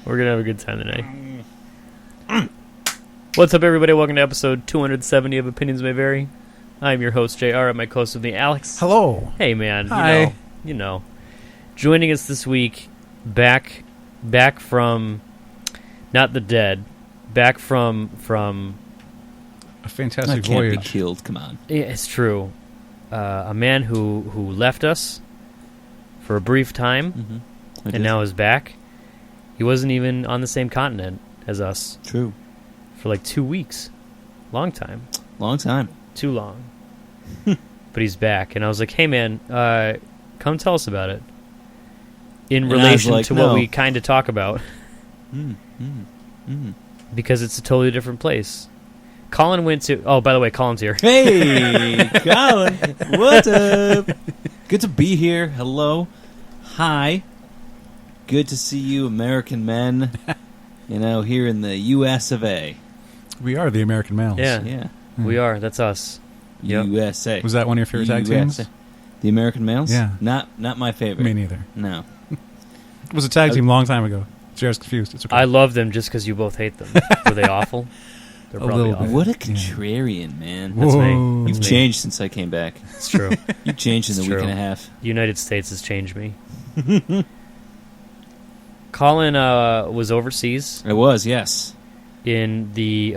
We're going to have a good time today. What's up, everybody? Welcome to episode 270 of Opinions May Vary. I'm your host, JR, at my co-host with me, Alex. Hello. Hey, man. Hi. You know. Joining us this week, back from, not the dead, back from a fantastic can't voyage. be killed. Come on. Yeah, it's true. A man who left us for a brief time, and now is back. He wasn't even on the same continent as us. True. For like 2 weeks. Long time. Long time. Too long. But he's back, and I was like, hey, man, come tell us about it. In relation to what we kind of talk about. Because it's a totally different place. Colin went to... Oh, by the way, Colin's here. Hey, Colin. What's up? Good to be here. Hello. Hi. Good to see you, American men. Here in the U.S. of A. We are the American males. Yeah. We are. That's us. Yep. USA. Was that one of your favorite tag teams? The American males? Yeah. Not my favorite. Me neither. No. It was a tag team a long time ago. JR's confused. It's okay. I love them just because you both hate them. Were they awful? They're probably little awful. bit. What a contrarian, man. That's me. Whoa. You've changed since I came back. It's true. You've changed in It's the week true. and a half. The United States has changed me. Colin was overseas I was, yes. in the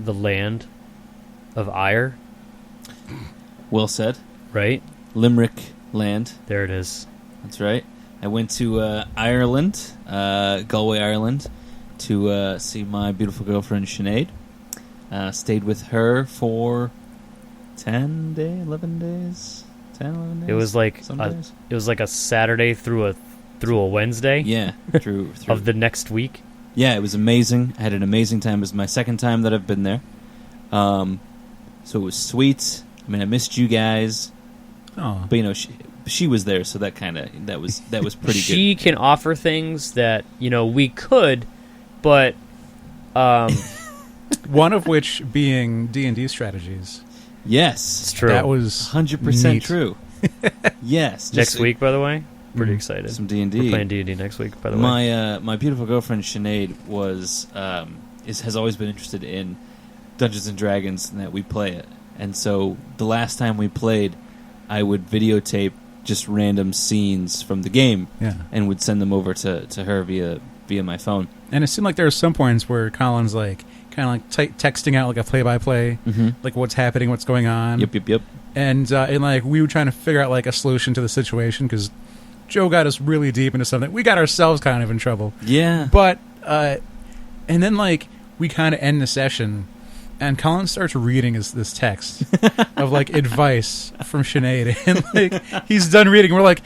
land of Ire, Well said. right? Limerick land. There it is. That's right. I went to Ireland, Galway, Ireland, to see my beautiful girlfriend, Sinead. Stayed with her for 11 days? 10, 11 days? It was like Some days? it was like a Saturday through a Wednesday Yeah, through. of the next week. Yeah, it was amazing. I had an amazing time. It was my second time that I've been there. So it was sweet. I mean, I missed you guys. Oh. But, she was there, so that was pretty She can offer things that we could, but One of which being D&D strategies. good. Yes. it's true. That was 100% neat. true. Yes. Next week, by the way. Pretty excited. Some D&D. We're playing D&D next week, by the way. My beautiful girlfriend Sinead has always been interested in Dungeons and Dragons, and that we play it. And so the last time we played, I would videotape just random scenes from the game, Yeah. and would send them over to her via my phone. And it seemed like there were some points where Colin's like kind of like texting out like a play-by-play, like what's happening, what's going on. Yep. And like we were trying to figure out like a solution to the situation because Joe got us really deep into something. We got ourselves kind of in trouble. Yeah. But and then like we kind of end the session, and Colin starts reading this text of like advice from Sinead, and like he's done reading. We're like,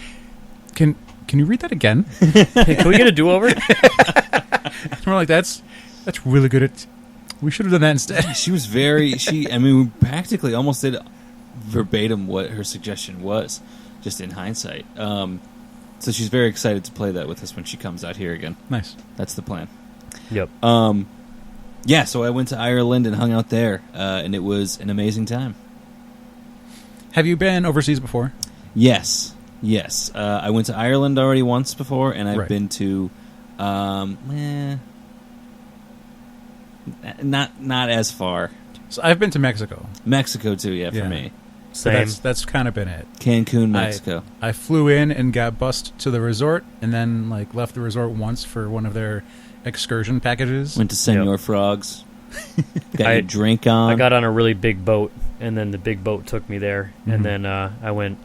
can you read that again? Hey, can we get a do-over? And we're like, that's really good. We should have done that instead. She was we practically almost did verbatim what her suggestion was, just in hindsight. So she's very excited to play that with us when she comes out here again. Nice. That's the plan. Yep. Yeah, so I went to Ireland and hung out there, and it was an amazing time. Have you been overseas before? Yes. I went to Ireland already once before, and I've Right. been to, not as far. So I've been to Mexico. Mexico too, yeah, for Yeah. me. So Same. that's kind of been it. Cancun, Mexico. I flew in and got bussed to the resort, and then like left the resort once for one of their excursion packages. Went to Senor Frogs. Got your drink on. I got on a really big boat, and then the big boat took me there, and then I went.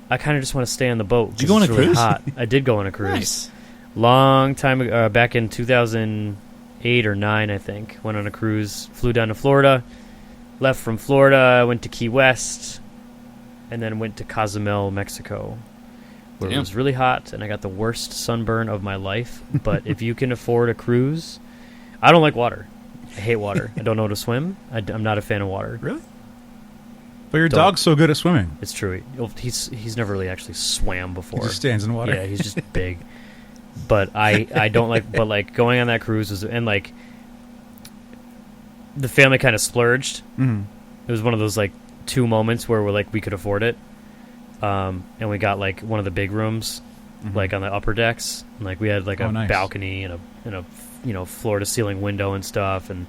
I kind of just want to stay on the boat. Did you go on it's a really cruise? Hot. I did go on a cruise. Nice. Long time ago, back in 2008 or 9, I think. Went on a cruise, flew down to Florida, left from Florida, went to Key West, and then went to Cozumel, Mexico, where it was really hot, and I got the worst sunburn of my life. But if you can afford a cruise, I don't like water. I hate water. I don't know how to swim. I'm not a fan of water. Really? But your dog's so good at swimming. It's true. He's never really actually swam before. He just stands in water. Yeah, he's just big. But I don't like. But like going on that cruise was, and like the family kind of splurged. Mm-hmm. It was one of those like 2 moments where we could afford it, and we got like one of the big rooms, like on the upper decks. And, like we had like a nice. balcony and a floor to ceiling window and stuff. And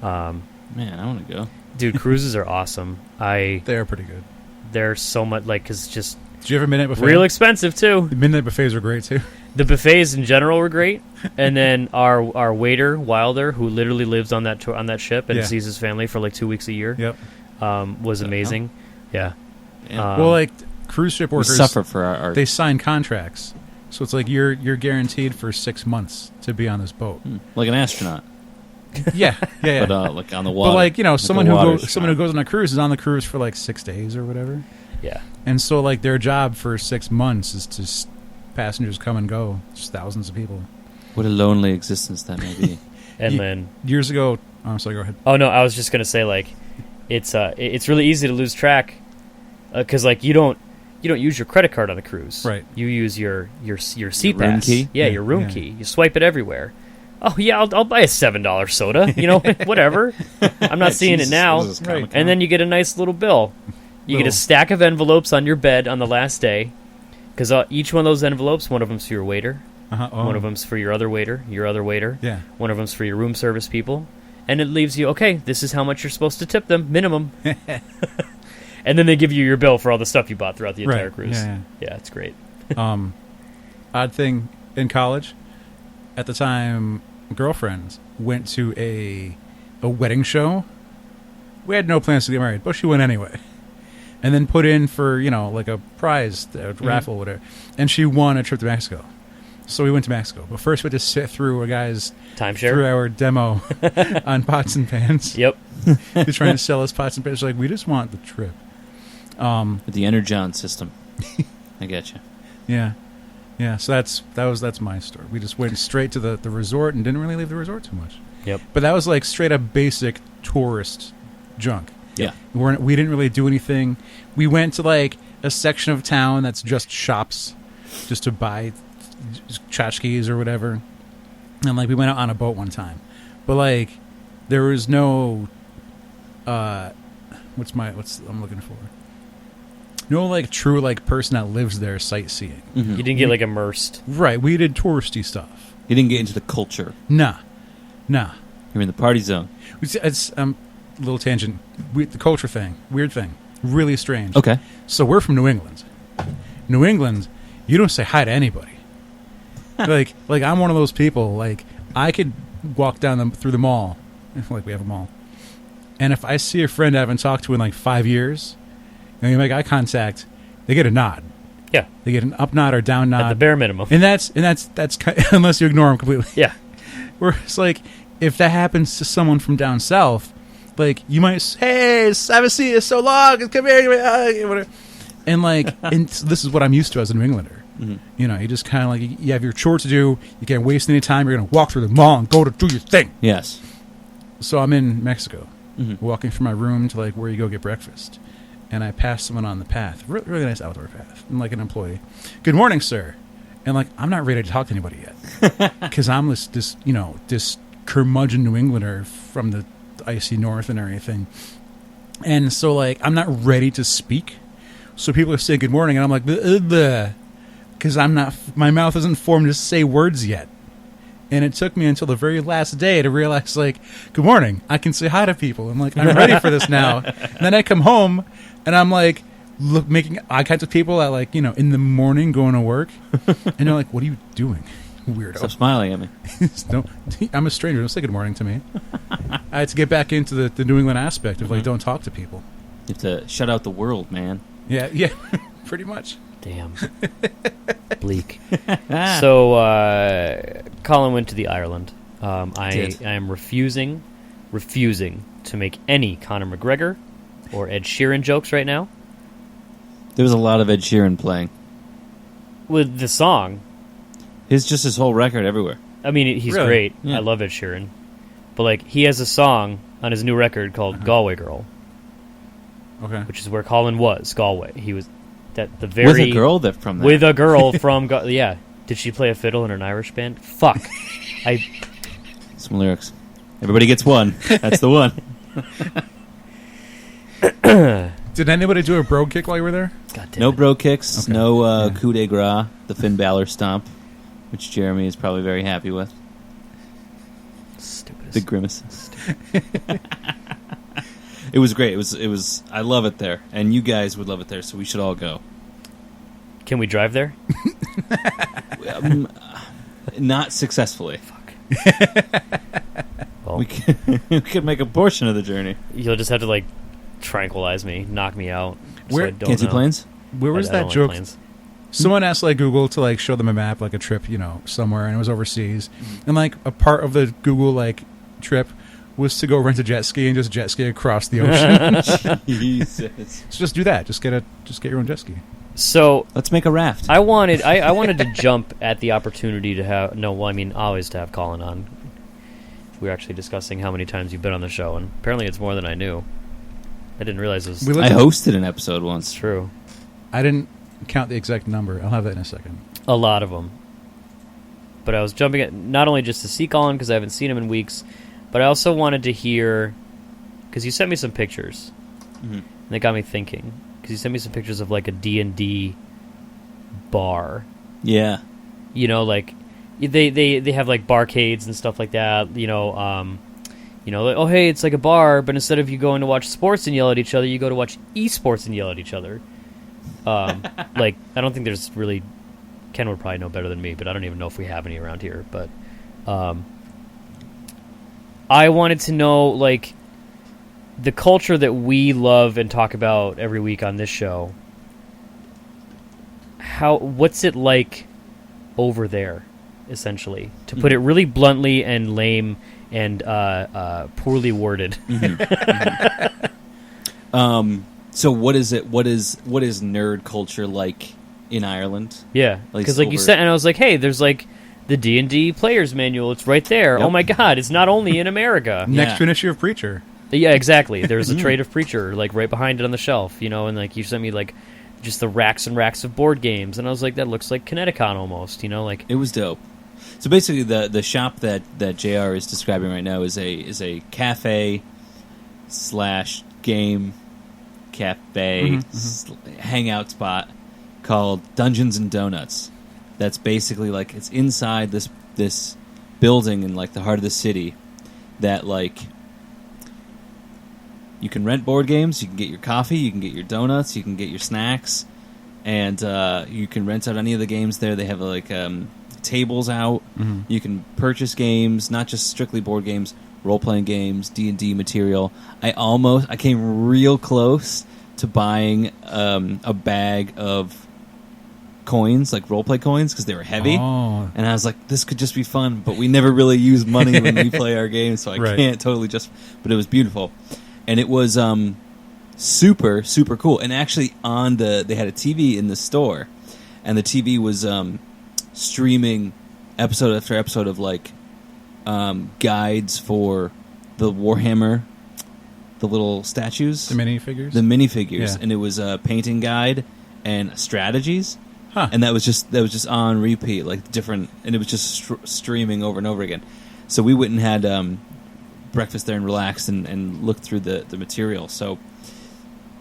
Man, I want to go. dude, cruises are awesome. They're pretty good. They're so much like because just Did you ever midnight buffet? real expensive too. The midnight buffets are great too. The buffets in general were great, and then our waiter Wilder, who literally lives on that ship and Yeah. sees his family for like 2 weeks a year, Yep. was amazing. Yeah. Yeah. Well, like cruise ship we workers, suffer for our art. they sign contracts, so it's like you're guaranteed for 6 months to be on this boat. Like an astronaut, Yeah, yeah. but like on the water. But like a someone who water goes on a cruise is on the cruise for like 6 days or whatever, Yeah. and so like their job for 6 months is to passengers come and go, just thousands of people. What a lonely existence that may be. And Ye- then Years ago, I'm sorry, go ahead. oh no, I was just gonna say like it's really easy to lose track because like you don't use your credit card on a cruise. Right. You use your seat room pass. key? Yeah, Yeah, your room yeah. key. You swipe it everywhere. Oh yeah, I'll buy a $7 soda. You know, whatever. I'm not seeing Jesus, it now. what is this, Comic-Con? And then you get a nice little bill. You get a Little- stack of envelopes on your bed on the last day, because each one of those envelopes, one of them's for your waiter, Oh. one of them's for your other waiter, Yeah. one of them's for your room service people, and it leaves you, okay, this is how much you're supposed to tip them, minimum. And then they give you your bill for all the stuff you bought throughout the entire Right. cruise. Yeah, Yeah, it's great. Odd thing in college, at the time, girlfriends went to a wedding show. We had no plans to get married, but she went anyway. And then put in for, like a prize, raffle, whatever. And she won a trip to Mexico. So we went to Mexico. But first we had to sit through a guy's Timeshare? 3-hour demo on pots and pans. Yep. They're trying to sell us pots and pans. Like, we just want the trip. With the Energon system. I get you. Yeah. Yeah, so that's my story. We just went straight to the resort and didn't really leave the resort too much. Yep. But that was like straight up basic tourist junk. Yeah. We didn't really do anything. We went to like a section of town that's just shops, just to buy tchotchkes or whatever. And like we went out on a boat one time, but like there was no what's I'm looking for? No like true like person that lives there sightseeing. Mhm. You didn't get like immersed. Right, we did touristy stuff. You didn't get into the culture. Nah. You're in the party zone. It's a little tangent. The culture thing, weird thing, really strange. Okay. So we're from New England. New England, you don't say hi to anybody. like I'm one of those people. Like I could walk down through the mall, like we have a mall, and if I see a friend I haven't talked to in like 5 years, and you make eye contact, they get a nod. Yeah. They get an up nod or down nod, At the bare minimum. and that's unless you ignore them completely. Yeah. Where it's like, if that happens to someone from down south, like you might say, "Hey, I haven't seen you so long. Come here," whatever. And like, and this is what I'm used to as a New Englander. Mhm. You just kind of like you have your chore to do. You can't waste any time. You're gonna walk through the mall and go to do your thing. Yes. So I'm in Mexico, Mhm. walking from my room to like where you go get breakfast, and I pass someone on the path, really nice outdoor path, and like an employee. "Good morning, sir." And like I'm not ready to talk to anybody yet, because I'm this curmudgeon New Englander from the icy north and everything, and so like I'm not ready to speak. So people are saying good morning, and I'm like, because my mouth isn't formed to say words yet. And it took me until the very last day to realize, like, good morning, I can say hi to people. I'm like, I'm ready for this now. And then I come home, and I'm like, making eye contact with people at like, in the morning going to work. And they're like, what are you doing, weirdo? Stop smiling at me. Don't, I'm a stranger. Don't say good morning to me. I had to get back into the New England aspect of like, don't talk to people. You have to shut out the world, man. Yeah, pretty much. Damn. Bleak. So, Colin went to the Ireland. I am refusing to make any Conor McGregor or Ed Sheeran jokes right now. There was a lot of Ed Sheeran playing. With the song, His whole record everywhere. I mean, he's Really? great. Yeah. I love Ed Sheeran. But, like, he has a song on his new record called Galway Girl, Okay. which is where Colin was, Galway. He was at the very... With a girl from there. With a girl from... yeah. Did she play a fiddle in an Irish band? Fuck. Some lyrics. Everybody gets one. That's the one. Did anybody do a bro kick while you were there? God damn No it. bro kicks, Okay. no Yeah. coup de grace, the Finn Balor stomp, which Jeremy is probably very happy with. Stupidest. The grimaces. It was great. It was. I love it there, and you guys would love it there. So we should all go. Can we drive there? Not successfully. Well, We could make a portion of the journey. you'll just have to like tranquilize me, knock me out. so Where- I don't Can't see know. planes? Where was I that don't like joke? planes. Someone asked like Google to like show them a map, like a trip, somewhere, and it was overseas. And like a part of the Google like trip was to go rent a jet ski and just jet ski across the ocean. Jesus. So just do that. Just get your own jet ski. So Let's make a raft. I wanted to jump at the opportunity to have always to have Colin on. We were actually discussing how many times you've been on the show, and apparently it's more than I knew. I didn't realize it was We I looked- hosted an episode once. true. I didn't count the exact number. I'll have that in a second. A lot of them. But I was jumping at not only just to see Colin because I haven't seen him in weeks, but I also wanted to hear because you sent me some pictures, and they got me thinking. Because you sent me some pictures of like a D&D bar. Yeah. Like they have like barcades and stuff like that. Like, oh hey, it's like a bar, but instead of you going to watch sports and yell at each other, you go to watch esports and yell at each other. Like I don't think there's really. Ken would probably know better than me, but I don't even know if we have any around here. But I wanted to know like the culture that we love and talk about every week on this show. What's it like over there, essentially? To put it really bluntly and lame and poorly worded. So what is it? What is nerd culture like in Ireland? Yeah, Like because like you over- said, and I was like, hey, there's like the D&D player's manual. It's right there. Yep. Oh my god, it's not only in America. Next Yeah. to an issue of Preacher. Yeah, exactly. There's a trade of Preacher like right behind it on the shelf, and like you sent me like just the racks and racks of board games, and I was like, that looks like Connecticut almost, like. It was dope. So basically, the shop that JR is describing right now is a cafe / game cafe hangout spot called Dungeons and Donuts. That's basically like it's inside this building in like the heart of the city that like you can rent board games, you can get your coffee, you can get your donuts, you can get your snacks, and you can rent out any of the games there. They have like tables out. You can purchase games, not just strictly board games, role-playing games, D&D material. I came real close to buying a bag of coins, like role-play coins, because they were heavy. Oh. And I was like, this could just be fun, but we never really use money when we play our games, so I Right. can't totally just... But it was beautiful. And it was super, super cool. And actually they had a TV in the store, and the TV was streaming episode after episode of like guides for the Warhammer, the little statues, The minifigures? the minifigures, Yeah. and it was a painting guide and strategies. Huh. And that was just on repeat, like different, and it was just streaming over and over again. So we went and had breakfast there and relaxed and looked through the material. So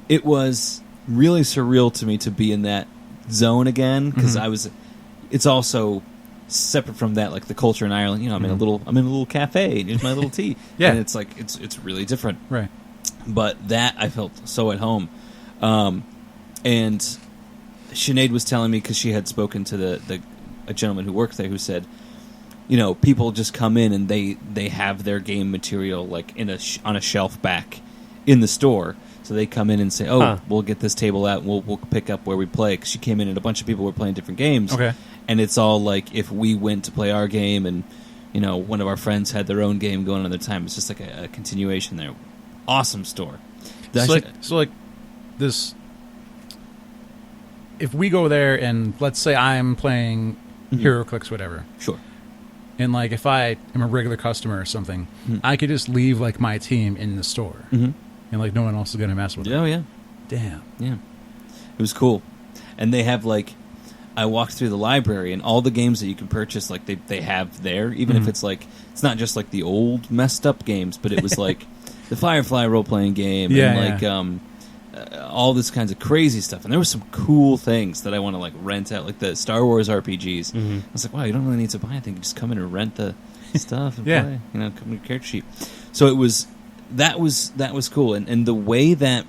it was really surreal to me to be in that zone again, because it's also separate from that, like the culture in Ireland. I'm in a little cafe. Here's my little tea. Yeah. And it's like it's really different. Right. But that I felt so at home. And Sinead was telling me, because she had spoken to a gentleman who worked there, who said, people just come in and they have their game material like on a shelf back in the store. So they come in and say, we'll get this table out and we'll pick up where we play. Because she came in and a bunch of people were playing different games. Okay. And it's all like if we went to play our game and one of our friends had their own game going on at the time, it's just like a continuation there. Awesome store. So like this, if we go there and let's say I'm playing HeroClix, whatever, Sure. and like if I am a regular customer or something, I could just leave like my team in the store, and like no one else is gonna mess with it. Oh yeah. Damn. Yeah. It was cool. And they have like I walked through the library and all the games that you can purchase, like they have there, even if it's like it's not just like the old messed up games, but it was like the Firefly role playing game Yeah, and like all this kinds of crazy stuff. And there was some cool things that I want to like rent out, like the Star Wars RPGs. Mm-hmm. I was like, wow, you don't really need to buy anything. You just come in and rent the stuff and Yeah. play. You know, come in a character sheet. So it was that was cool. And the way that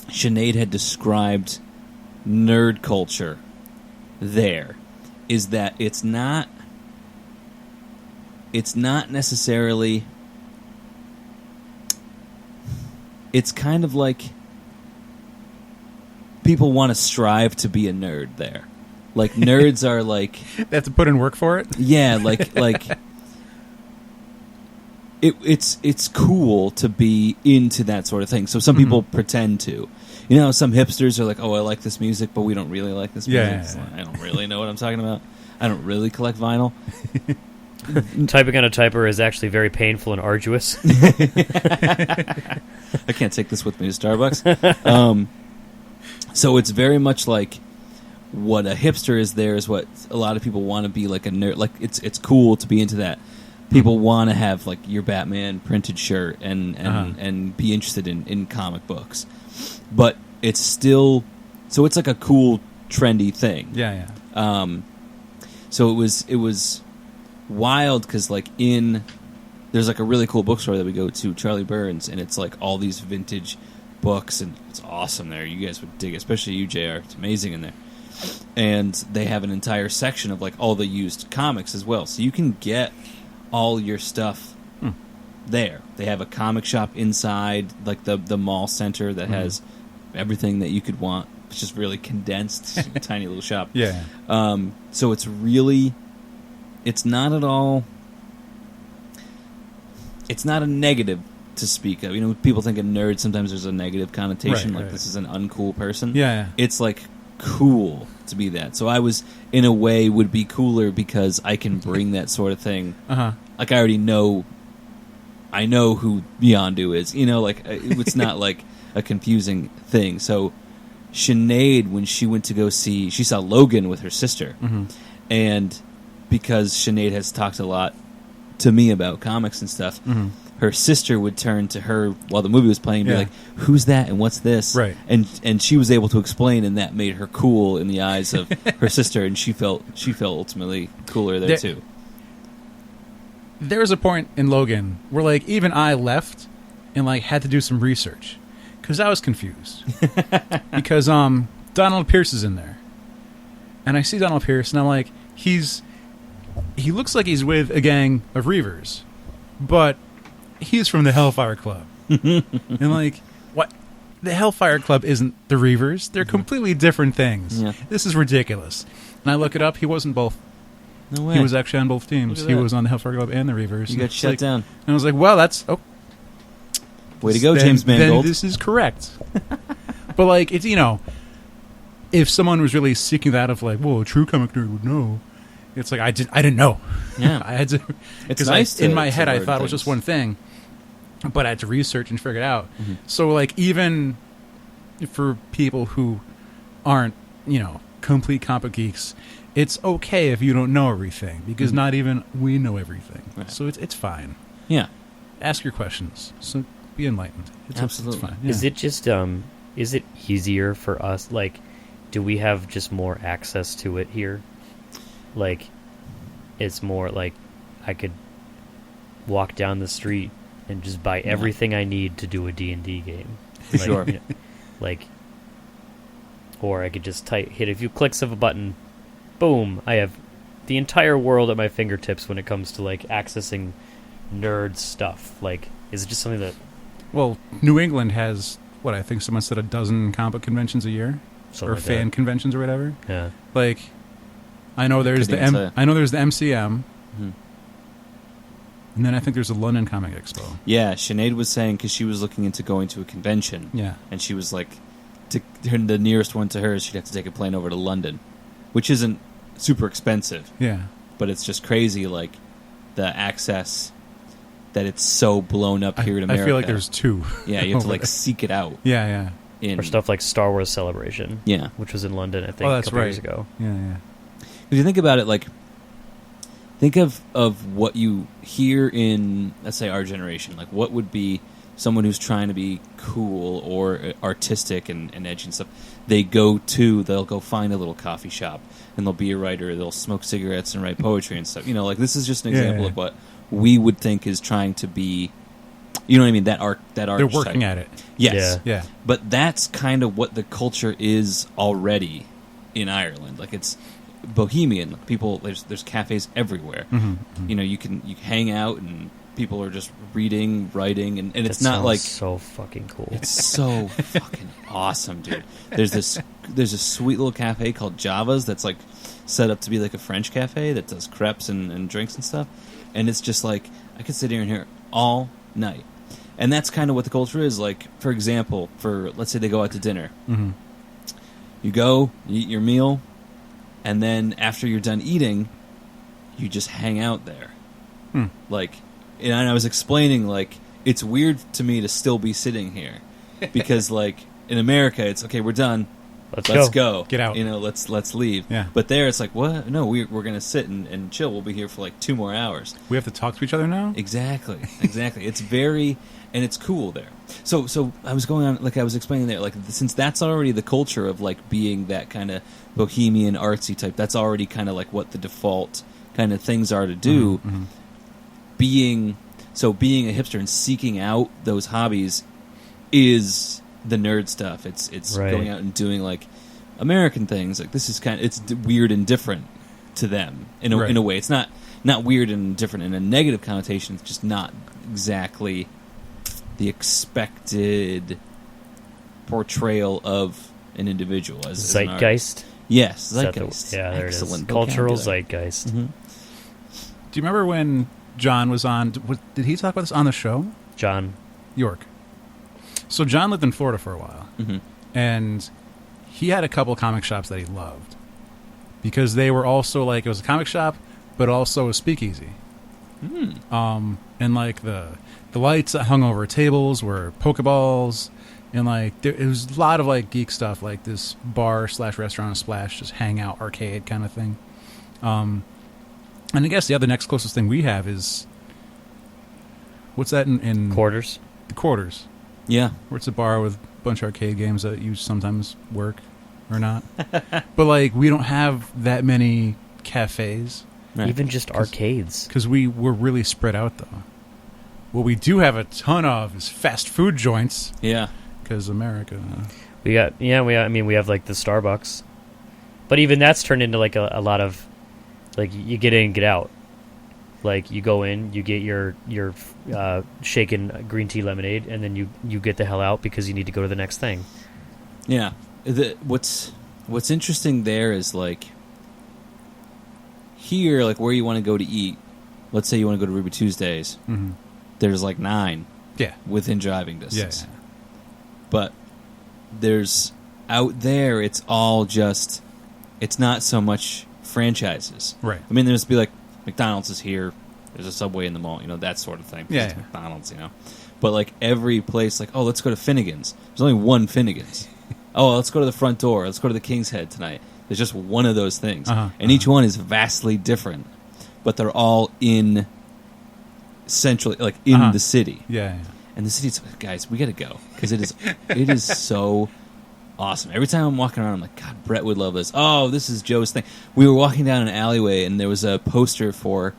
Sinead had described nerd culture there is that it's not necessarily, it's kind of like people want to strive to be a nerd there. Like nerds are like, They have to put in work for it. yeah, like it's cool to be into that sort of thing. So some people pretend to. You know, some hipsters are like, "Oh, I like this music, but we don't really like this music." Yeah. It's like, I don't really know what I'm talking about. I don't really collect vinyl. Typing on a typer is actually very painful and arduous. I can't take this with me to Starbucks. So it's very much like what a hipster is. There is what a lot of people want to be, like a nerd. Like it's cool to be into that. People want to have like your Batman printed shirt and be interested in comic books, but it's still so it's like a cool trendy thing. Yeah. So it was wild because like there's like a really cool bookstore that we go to, Charlie Burns, and it's like all these vintage books, and it's awesome there. You guys would dig it, especially you, JR. It's amazing in there. And they have an entire section of like all the used comics as well, so you can get all your stuff there. They have a comic shop inside, like the mall center that has everything that you could want. It's just really condensed, tiny little shop. Yeah. So it's really, it's not at all, it's not a negative to speak of. You know, people think a nerd, sometimes there's a negative connotation, like this is an uncool person. Yeah. It's like cool to be that. So I was, in a way, would be cooler because I can bring that sort of thing. Like I already know, I know who Yondu is. You know, like it's not like a confusing thing. So Sinead, when she went to go see, she saw Logan with her sister, and because Sinead has talked a lot to me about comics and stuff, her sister would turn to her while the movie was playing and be like, "Who's that? And what's this?" Right. And she was able to explain, and that made her cool in the eyes of her sister, and she felt ultimately cooler there too. There was a point in Logan where like even I left and like had to do some research because I was confused because Donald Pierce is in there, and I see Donald Pierce and I'm like, he looks like he's with a gang of Reavers, but he's from the Hellfire Club. And like, what? The Hellfire Club isn't the Reavers. They're completely different things. Yeah. This is ridiculous. And I look it up. He wasn't both. No way. He was actually on both teams. Look at He that. was on the Hellfire Club and the Reavers. You And got it's shut like- down. And I was like, well, that's... Oh, Way to go, then- James then Mangold. this is correct. But like, it's, you know, if someone was really seeking that of like, whoa, a true comic nerd would know. It's like, I didn't know. Yeah. I had to... It's Because nice in to- my to head, I learn thought it was just things. one thing. But I had to research and figure it out. So like, even for people who aren't, you know, complete comic geeks, it's okay if you don't know everything, because not even we know everything. Right. So it's fine. Yeah. Ask your questions. So be enlightened. Absolutely. It's fine. Yeah. Is it just is it easier for us? Like, do we have just more access to it here? Like, it's more like I could walk down the street and just buy everything I need to do a D&D game. Like, Sure. you know, like, or I could just hit a few clicks of a button. Boom! I have the entire world at my fingertips when it comes to like accessing nerd stuff. Like, is it just something that Well, New England has, what, I think someone said 12 comic conventions a year? something Or like fan conventions or whatever. that? Yeah. Like, I know there's Couldn't even say. I know there's the MCM, Mhm. and then I think there's the London Comic Expo. Yeah, Sinead was saying, because she was looking into going to a convention, Yeah. and she was like, the nearest one to her, she'd have to take a plane over to London, which isn't super expensive, Yeah. but it's just crazy, like, the access, that it's so blown up here in America. I feel like there's two. Yeah, you have to, over like, there. seek it out. Yeah. In, Or stuff like Star Wars Celebration, Yeah. which was in London, I think, Oh, a that's couple years right. ago. Yeah. If you think about it, like, think of what you hear in, let's say, our generation. Like, what would be someone who's trying to be cool or artistic and edgy and stuff, they'll go find a little coffee shop and they'll be a writer. They'll smoke cigarettes and write poetry and stuff. Like this is just an example of what we would think is trying to be. You know what I mean? That art. They're working at it. Yes. Yeah. But that's kind of what the culture is already in Ireland. Like it's bohemian. People, there's cafes everywhere. Mm-hmm. You can hang out and people are just reading, writing, and it's That not like so fucking cool. It's so fucking awesome, dude. There's a sweet little cafe called Java's that's like set up to be like a French cafe that does crepes and drinks and stuff. And it's just like I could sit here and hear all night. And that's kind of what the culture is. Like, for example, let's say they go out to dinner. Mm-hmm. You go, you eat your meal, and then after you're done eating, you just hang out there. Like, and I was explaining, like, it's weird to me to still be sitting here. Because, like, in America, it's, okay, we're done. Let's go. Get out. Let's leave. Yeah. But there, it's like, what? No, we're going to sit and chill. We'll be here for, like, 2 more hours. We have to talk to each other now? Exactly. It's very... And it's cool there. So I was going on, like I was explaining there, like since that's already the culture of like being that kind of bohemian artsy type, that's already kind of like what the default kind of things are to do. Mm-hmm. Being a hipster and seeking out those hobbies is the nerd stuff. It's right. Going out and doing like American things. Like this is it's weird and different to them in a way. It's not weird and different in a negative connotation. It's just not exactly the expected portrayal of an individual as Zeitgeist. As an yes, zeitgeist. There Excellent it is. Cultural vocabulary. zeitgeist. Mm-hmm. Do you remember when John was on? Did he talk about this on the show? John York. So John lived in Florida for a while, and he had a couple comic shops that he loved because they were also like it was a comic shop, but also a speakeasy. And like the lights that hung over tables were Pokeballs, and like it was a lot of like geek stuff, like this bar/restaurant splash, just hangout arcade kind of thing. And I guess the other next closest thing we have is what's that in Quarters. The Quarters. Yeah, Where it's a bar with a bunch of arcade games that you sometimes work or not. But like we don't have that many cafes. right. Even just arcades. Because we're really spread out, though. What we do have a ton of is fast food joints. Yeah. Because America. We have like the Starbucks, but even that's turned into like a lot of like you get in, get out. Like you go in, you get your shaken green tea lemonade, and then you get the hell out because you need to go to the next thing. Yeah. What's interesting there is like here, like where you want to go to eat. Let's say you want to go to Ruby Tuesdays. Mm-hmm. There's like 9 within driving distance. Yeah. But there's out there, it's all just, it's not so much franchises. Right. I mean, there's be like McDonald's is here. There's a Subway in the mall, that sort of thing. Yeah, It's yeah. McDonald's, But like every place, like, oh, let's go to Finnegan's. There's only one Finnegan's. Oh, let's go to the front door. Let's go to the King's Head tonight. There's just one of those things. And each one is vastly different. But they're all in centrally, like in the city. Yeah. And the city's, guys, we got to go. Because it is so awesome. Every time I'm walking around, I'm like, God, Brett would love this. Oh, this is Joe's thing. We were walking down an alleyway, and there was a poster for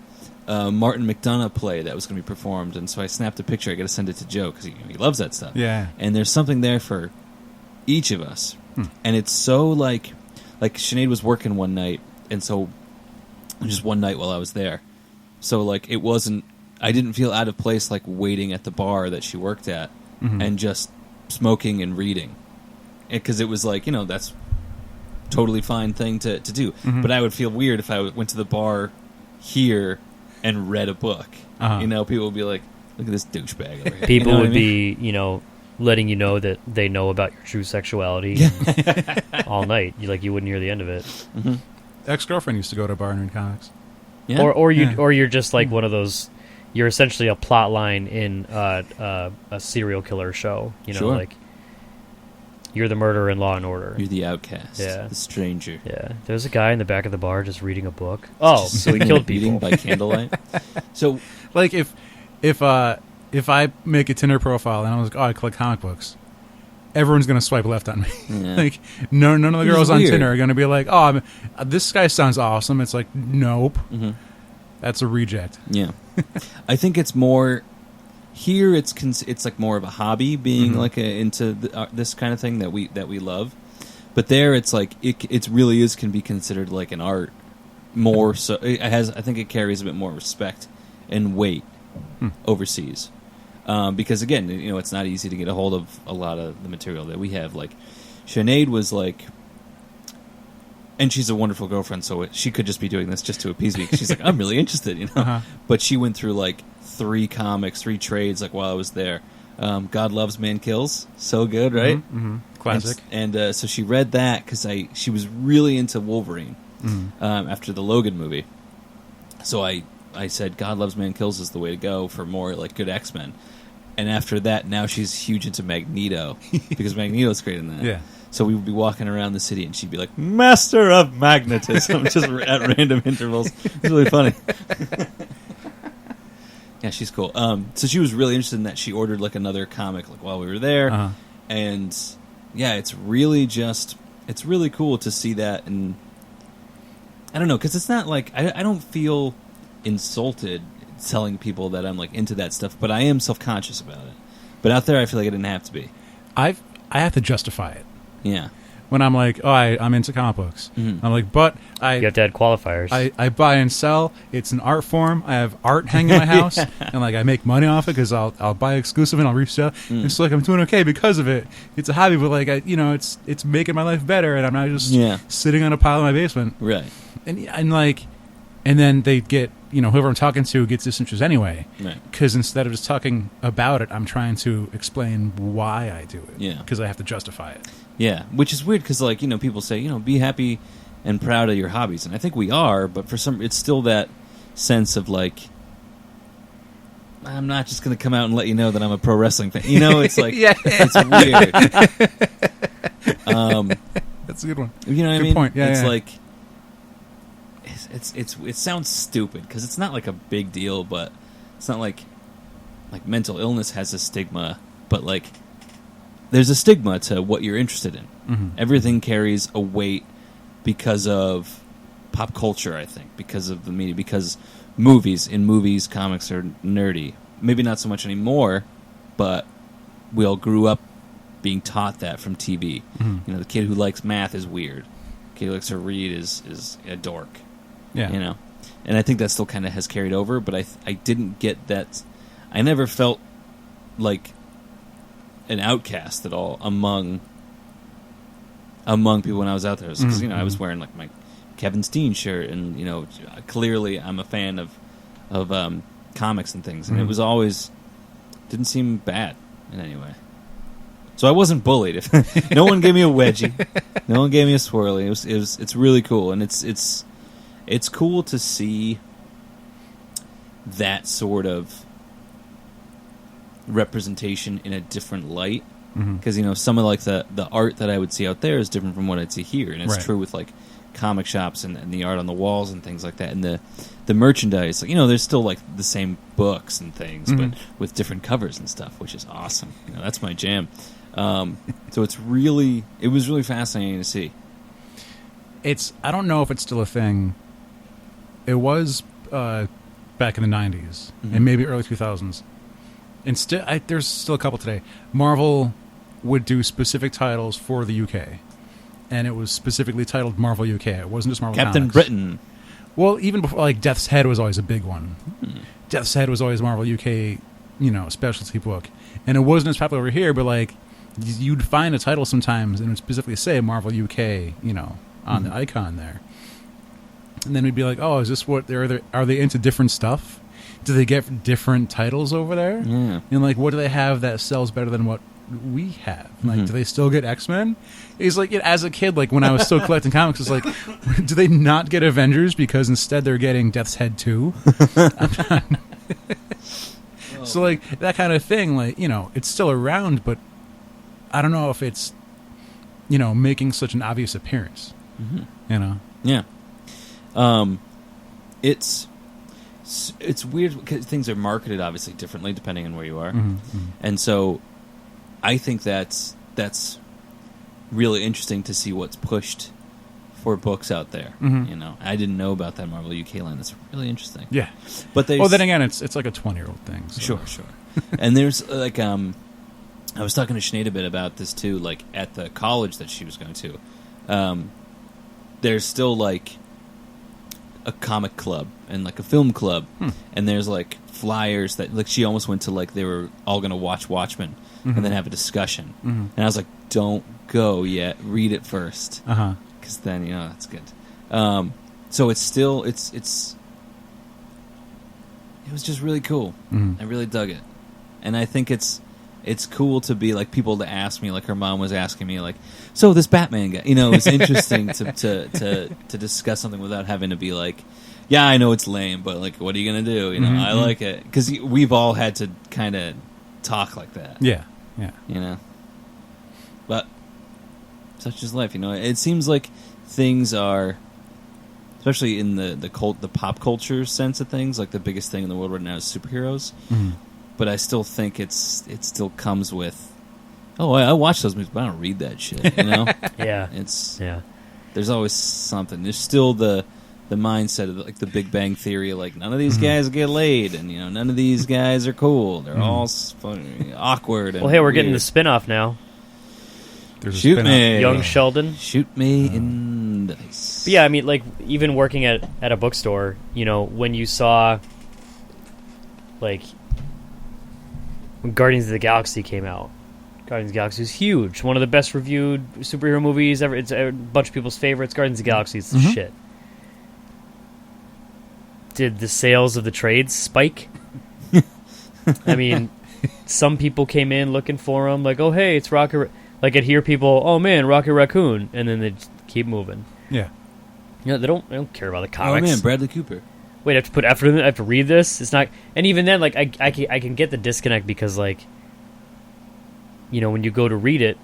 Martin McDonough play that was going to be performed. And so I snapped a picture. I got to send it to Joe because he loves that stuff. Yeah. And there's something there for each of us. And it's so like Sinead was working one night, and so just one night while I was there. So like it wasn't, I didn't feel out of place like waiting at the bar that she worked at and just smoking and reading. Because it was like, that's totally fine thing to do. But I would feel weird if I went to the bar here and read a book. People would be like, look at this douchebag over here. People You know would what I mean? be, letting you know that they know about your true sexuality all night. You wouldn't hear the end of it. Ex-girlfriend used to go to a bar and read comics. Yeah. Or you're just like one of those. You're essentially a plot line in a serial killer show. Sure. Like you're the murderer in Law and Order. You're the outcast. Yeah. The stranger. Yeah. There's a guy in the back of the bar just reading a book. Oh, so he killed Eating people. by candlelight. So Like if if I make a Tinder profile and I was like, oh, I collect comic books, everyone's going to swipe left on me. Yeah. Like, none of the Which girls is on weird. Tinder are going to be like, oh, this guy sounds awesome. It's like, nope. Mhm. That's a reject. Yeah, I think it's more here. It's like more of a hobby, being like into this kind of thing that we love. But there, it's like it really can be considered like an art more. So it has. I think it carries a bit more respect and weight overseas, because again, it's not easy to get a hold of a lot of the material that we have. Like Sinead was like. And she's a wonderful girlfriend, so she could just be doing this just to appease me. 'Cause she's like, I'm really interested, Uh-huh. But she went through like 3 trades, like while I was there. God Loves, Man Kills, so good, right? Mm-hmm. Classic. And so she read that because she was really into Wolverine after the Logan movie. So I said, God Loves, Man Kills is the way to go for more like good X-Men. And after that, now she's huge into Magneto because Magneto's great in that. Yeah. So we would be walking around the city, and she'd be like, "Master of Magnetism," just at random intervals. It's really funny. Yeah, she's cool. So she was really interested in that. She ordered like another comic like while we were there, and yeah, it's really cool to see that. And I don't know, because it's not like I don't feel insulted telling people that I'm like into that stuff, but I am self-conscious about it. But out there, I feel like I didn't have to be. I have to justify it. Yeah. When I'm like, oh, I'm into comic books. Mhm. I'm like, but You have to add qualifiers. I buy and sell. It's an art form. I have art hanging in my house, and like I make money off it because I'll buy exclusive and I'll resell. It's like I'm doing okay because of it. It's a hobby, but like it's making my life better, and I'm not just sitting on a pile in my basement. Right. And then they get whoever I'm talking to gets disinterested anyway. Right. Because instead of just talking about it, I'm trying to explain why I do it. Yeah. Because I have to justify it. Yeah, which is weird because, like, people say, be happy and proud of your hobbies, and I think we are, but for some, it's still that sense of like, I'm not just going to come out and let you know that I'm a pro wrestling fan. It's like, it's weird. That's a good one. You know what I Good mean? point. Yeah, it's yeah. like, it sounds stupid because it's not like a big deal, but it's not like mental illness has a stigma, but like. There's a stigma to what you're interested in. Mm-hmm. Everything carries a weight because of pop culture, I think, because of the media, because movies, comics are nerdy. Maybe not so much anymore, but we all grew up being taught that from TV. Mm-hmm. The kid who likes math is weird. The kid who likes to read is a dork. Yeah. And I think that still kind of has carried over, but I didn't get that. I never felt like an outcast at all among people when I was out there, because I was wearing like my Kevin Steen shirt, and clearly I'm a fan of comics and things, and it was always didn't seem bad in any way. So I wasn't bullied. No one gave me a wedgie, no one gave me a swirly. It's really cool, and it's cool to see that sort of representation in a different light, because some of like the art that I would see out there is different from what I'd see here, and it's true with like comic shops and the art on the walls and things like that, and the merchandise. There's still like the same books and things, but with different covers and stuff, which is awesome. That's my jam. So it was really fascinating to see. I don't know if it's still a thing. It was back in the 90s and maybe early 2000s. And there's still a couple today. Marvel would do specific titles for the UK, and it was specifically titled Marvel UK. It wasn't just Marvel Captain Comics. Britain. Well, even before, like Death's Head was always a big one. Death's Head was always Marvel UK, specialty book, and it wasn't as popular over here. But like, you'd find a title sometimes, and it would specifically say Marvel UK, on the icon there. And then we'd be like, oh, is this what are they into different stuff? Do they get different titles over there? Yeah. And like, what do they have that sells better than what we have? Like, do they still get X-Men? He's like, as a kid, like when I was still collecting comics, it's like, do they not get Avengers because instead they're getting Death's Head 2? So like that kind of thing, like it's still around, but I don't know if it's making such an obvious appearance. Yeah. It's it's weird because things are marketed obviously differently depending on where you are, Mm-hmm. and so I think that's really interesting to see what's pushed for books out there. Mhm. You know, I didn't know about that Marvel UK line. That's really interesting. Yeah. But they Well, then again, it's like a 20-year-old thing. So. Sure. And there's like I was talking to Sinead a bit about this too. Like at the college that she was going to, there's still like a comic club and like a film club, and there's like flyers that like she almost went to like they were all going to watch Watchmen and then have a discussion. And I was like, don't go yet. Read it first. Because then that's good. So it's still it was just really cool. I really dug it, and I think it's cool to be like people to ask me, like her mom was asking me, like, so this Batman guy, it's interesting to discuss something without having to be like, yeah, I know it's lame, but like, what are you gonna do? I like it because we've all had to kind of talk like that. Yeah. But such is life, It seems like things are, especially in the pop culture sense of things, like the biggest thing in the world right now is superheroes. But I still think it still comes with, I watch those movies, but I don't read that shit. Yeah. There's always something. There's still the mindset of like the Big Bang Theory, like none of these guys get laid, and none of these guys are cool. They're all awkward. And Well, hey, we're getting the weird. spin-off now. There's a Shoot spin-off. me, Young Sheldon. Shoot me in the face. But yeah, I mean, like, even working at a bookstore, when you saw, like, when Guardians of the Galaxy came out, Guardians of the Galaxy was huge. One of the best reviewed superhero movies ever. It's a bunch of people's favorites. Guardians of the Galaxy is the shit. Did the sales of the trades spike? I mean, some people came in looking for them, like, oh, hey, it's Rocket... Like, I'd hear people, oh, man, Rocket Raccoon, and then they'd keep moving. Yeah. They don't care about the comics. Oh man, Bradley Cooper. Wait, I have to put effort in it? I have to read this? It's not... And even then, like, I can get the disconnect because, like, when you go to read it,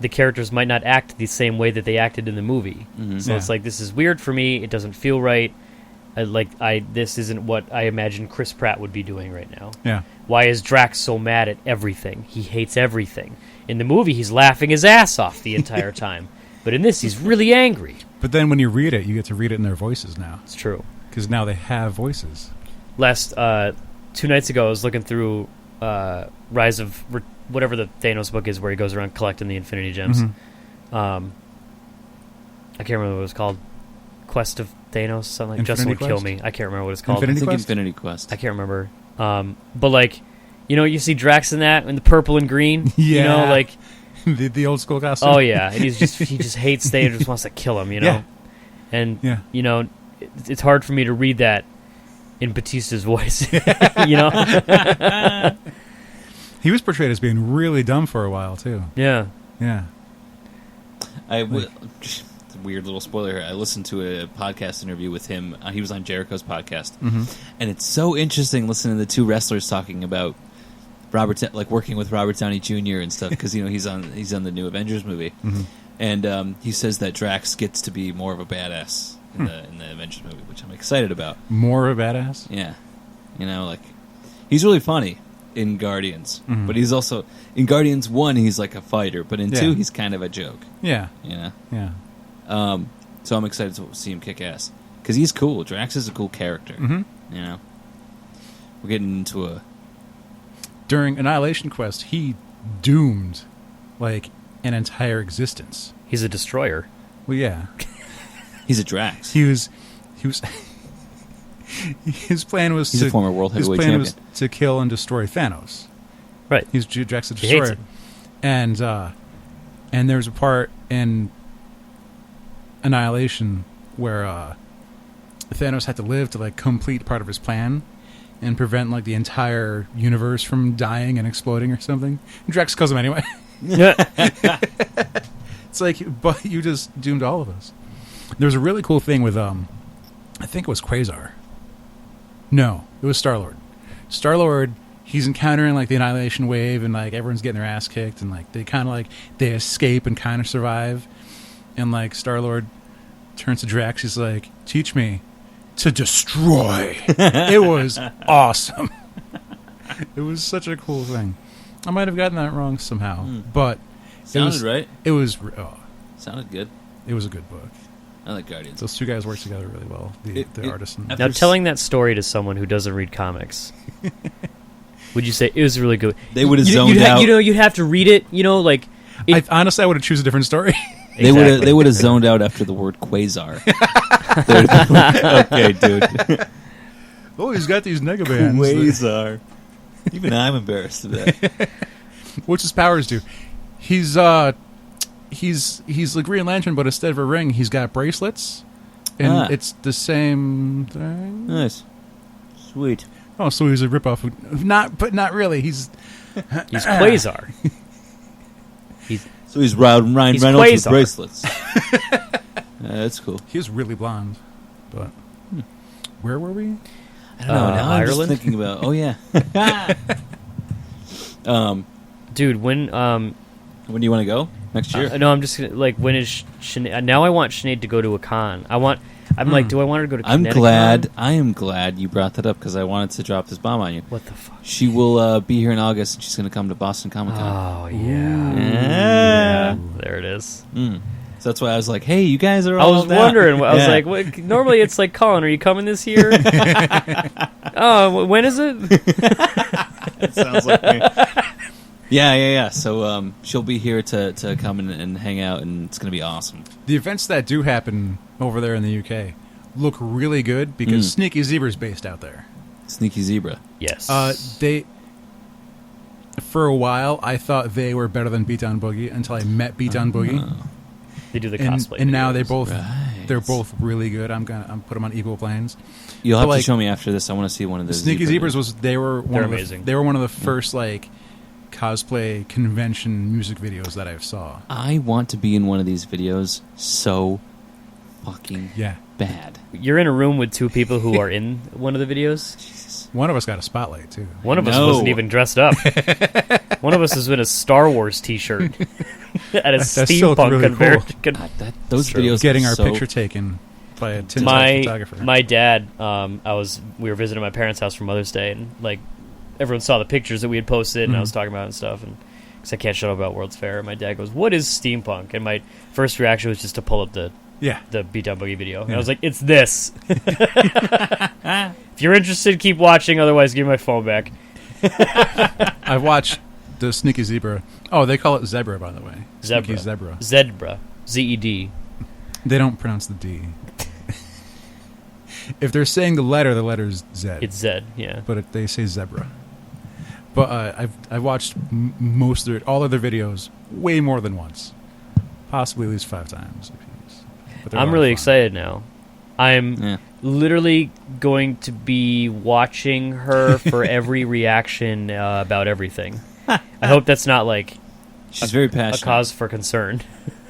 the characters might not act the same way that they acted in the movie. So it's like, this is weird for me. It doesn't feel right. This isn't what I imagine Chris Pratt would be doing right now. Yeah. Why is Drax so mad at everything? He hates everything. In the movie, he's laughing his ass off the entire time. But in this, he's really angry. But then when you read it, you get to read it in their voices now. It's true. Because now they have voices. Last 2 nights ago, I was looking through Rise of... whatever the Thanos book is where he goes around collecting the Infinity Gems. I can't remember what it was called. Quest of Thanos? Something like Infinity Justin would Quest? kill me. I can't remember what it's called. Infinity I think Quest? Infinity Quest. I can't remember. But, like, you see Drax in that, in the purple and green? Yeah. Like... the old school costume. Oh, yeah. And he just hates Thanos, just wants to kill him, Yeah. And, Yeah. it's hard for me to read that in Batista's voice, He was portrayed as being really dumb for a while, too. Yeah. Yeah. It's a weird little spoiler here. I listened to a podcast interview with him. He was on Jericho's podcast, and it's so interesting listening to the two wrestlers talking about working with Robert Downey Jr. and stuff because he's on the new Avengers movie, and he says that Drax gets to be more of a badass in the Avengers movie, which I'm excited about. More of a badass? Yeah, he's really funny in Guardians, but he's also in Guardians 1 he's like a fighter, but in 2 he's kind of a joke. Yeah. Yeah. So I'm excited to see him kick ass because he's cool. Drax is a cool character. We're getting into During Annihilation Quest, he doomed like an entire existence. He's a destroyer. Well, yeah. he's a Drax. He was his plan was He's a former world his heavyweight plan was champion. to kill and destroy Thanos. Right. He's Drax the He hates Destroyer. him. And there's a part in Annihilation where Thanos had to live to like complete part of his plan and prevent like the entire universe from dying and exploding or something. And Drax kills him anyway. It's like, but you just doomed all of us. There was a really cool thing with I think it was Quasar. No, it was Star-Lord. Star-Lord, he's encountering like the Annihilation Wave and like everyone's getting their ass kicked and like they kind of like they escape and kind of survive. And like Star-Lord turns to Drax, he's like, "Teach me." to destroy. It was awesome. It was such a cool thing. I might have gotten that wrong somehow, but Sounded right. It was Sounded good. it was a good book. I like Guardians. Those two guys worked together really well. The artist and Now, telling that story to someone who doesn't read comics, would you say it was really good? They would have zoned out. You'd have to read it. Like honestly, I would have choose a different story. Exactly. They would have zoned out after the word quasar. Okay, dude. Oh, he's got these negabands. Quasar. Even I'm embarrassed of that. What's his powers do? He's like Green Lantern, but instead of a ring, he's got bracelets, and it's the same thing. Nice, sweet. Oh, so he's a ripoff. But not really. He's Quasar. So he's Ryan Reynolds with Quasar. bracelets. That's cool. He was really blonde. But where were we? I don't know. Now I'm just Ireland? thinking about. Oh yeah. Dude, when When do you want to go? Next year? no, I'm just gonna, like, when is Sinead? Now I want Sinead to go to a con. I'm like, do I want her to go to? I am glad you brought that up because I wanted to drop this bomb on you. What the fuck? She will be here in August, and she's going to come to Boston Comic Con. Oh yeah. Yeah. There it is. So that's why I was like, "Hey, you guys are." I all was down. wondering. I was Yeah. like, normally it's like, Colin, are you coming this year? Oh, when is it? It sounds like me. Yeah. So she'll be here to come and hang out, and it's going to be awesome. The events that do happen over there in the UK look really good because Sneaky Zebra's based out there. Sneaky Zebra. Yes. For a while, I thought they were better than Beatdown Boogie until I met Beatdown Boogie. They do the And, cosplay. and now videos. they're both really good. I'm put them on equal planes. You'll have But, to show me after this. I want to see one of those. Sneaky Zebras They're were amazing. they were one of the first like cosplay convention music videos that I saw. I want to be in one of these videos so fucking Yeah, bad. You're in a room with two people who are in one of the videos. Jesus. one of us got a spotlight too. One of us No. wasn't even dressed up. One of us is in a Star Wars T-shirt at a That's still steampunk really convention. God, those True. videos. Getting are our so, picture taken by a tinted photographer. My dad, we were visiting my parents' house for Mother's Day, and like everyone saw the pictures that we had posted, and I was talking about it and stuff, and because I can't shut up about World's Fair, and my dad goes, "What is steampunk?" And my first reaction was just to pull up the Beatdown Boogie video, and I was like, "It's this." If you're interested, keep watching. Otherwise, give me my phone back. I watched the Sneaky Zebra. Oh, they call it Zebra, by the way. Zebra. Sneaky Zebra. Zebra. Z-E-D. They don't pronounce the D. If they're saying the letter's Z. It's Zed, yeah. But they say Zebra. But I've watched most of all of their videos way more than once, possibly at least 5 times. But they're a I'm lot really of fun. excited now. I'm literally going to be watching her for every reaction about everything. I hope that's not like She's very a passionate. cause for concern.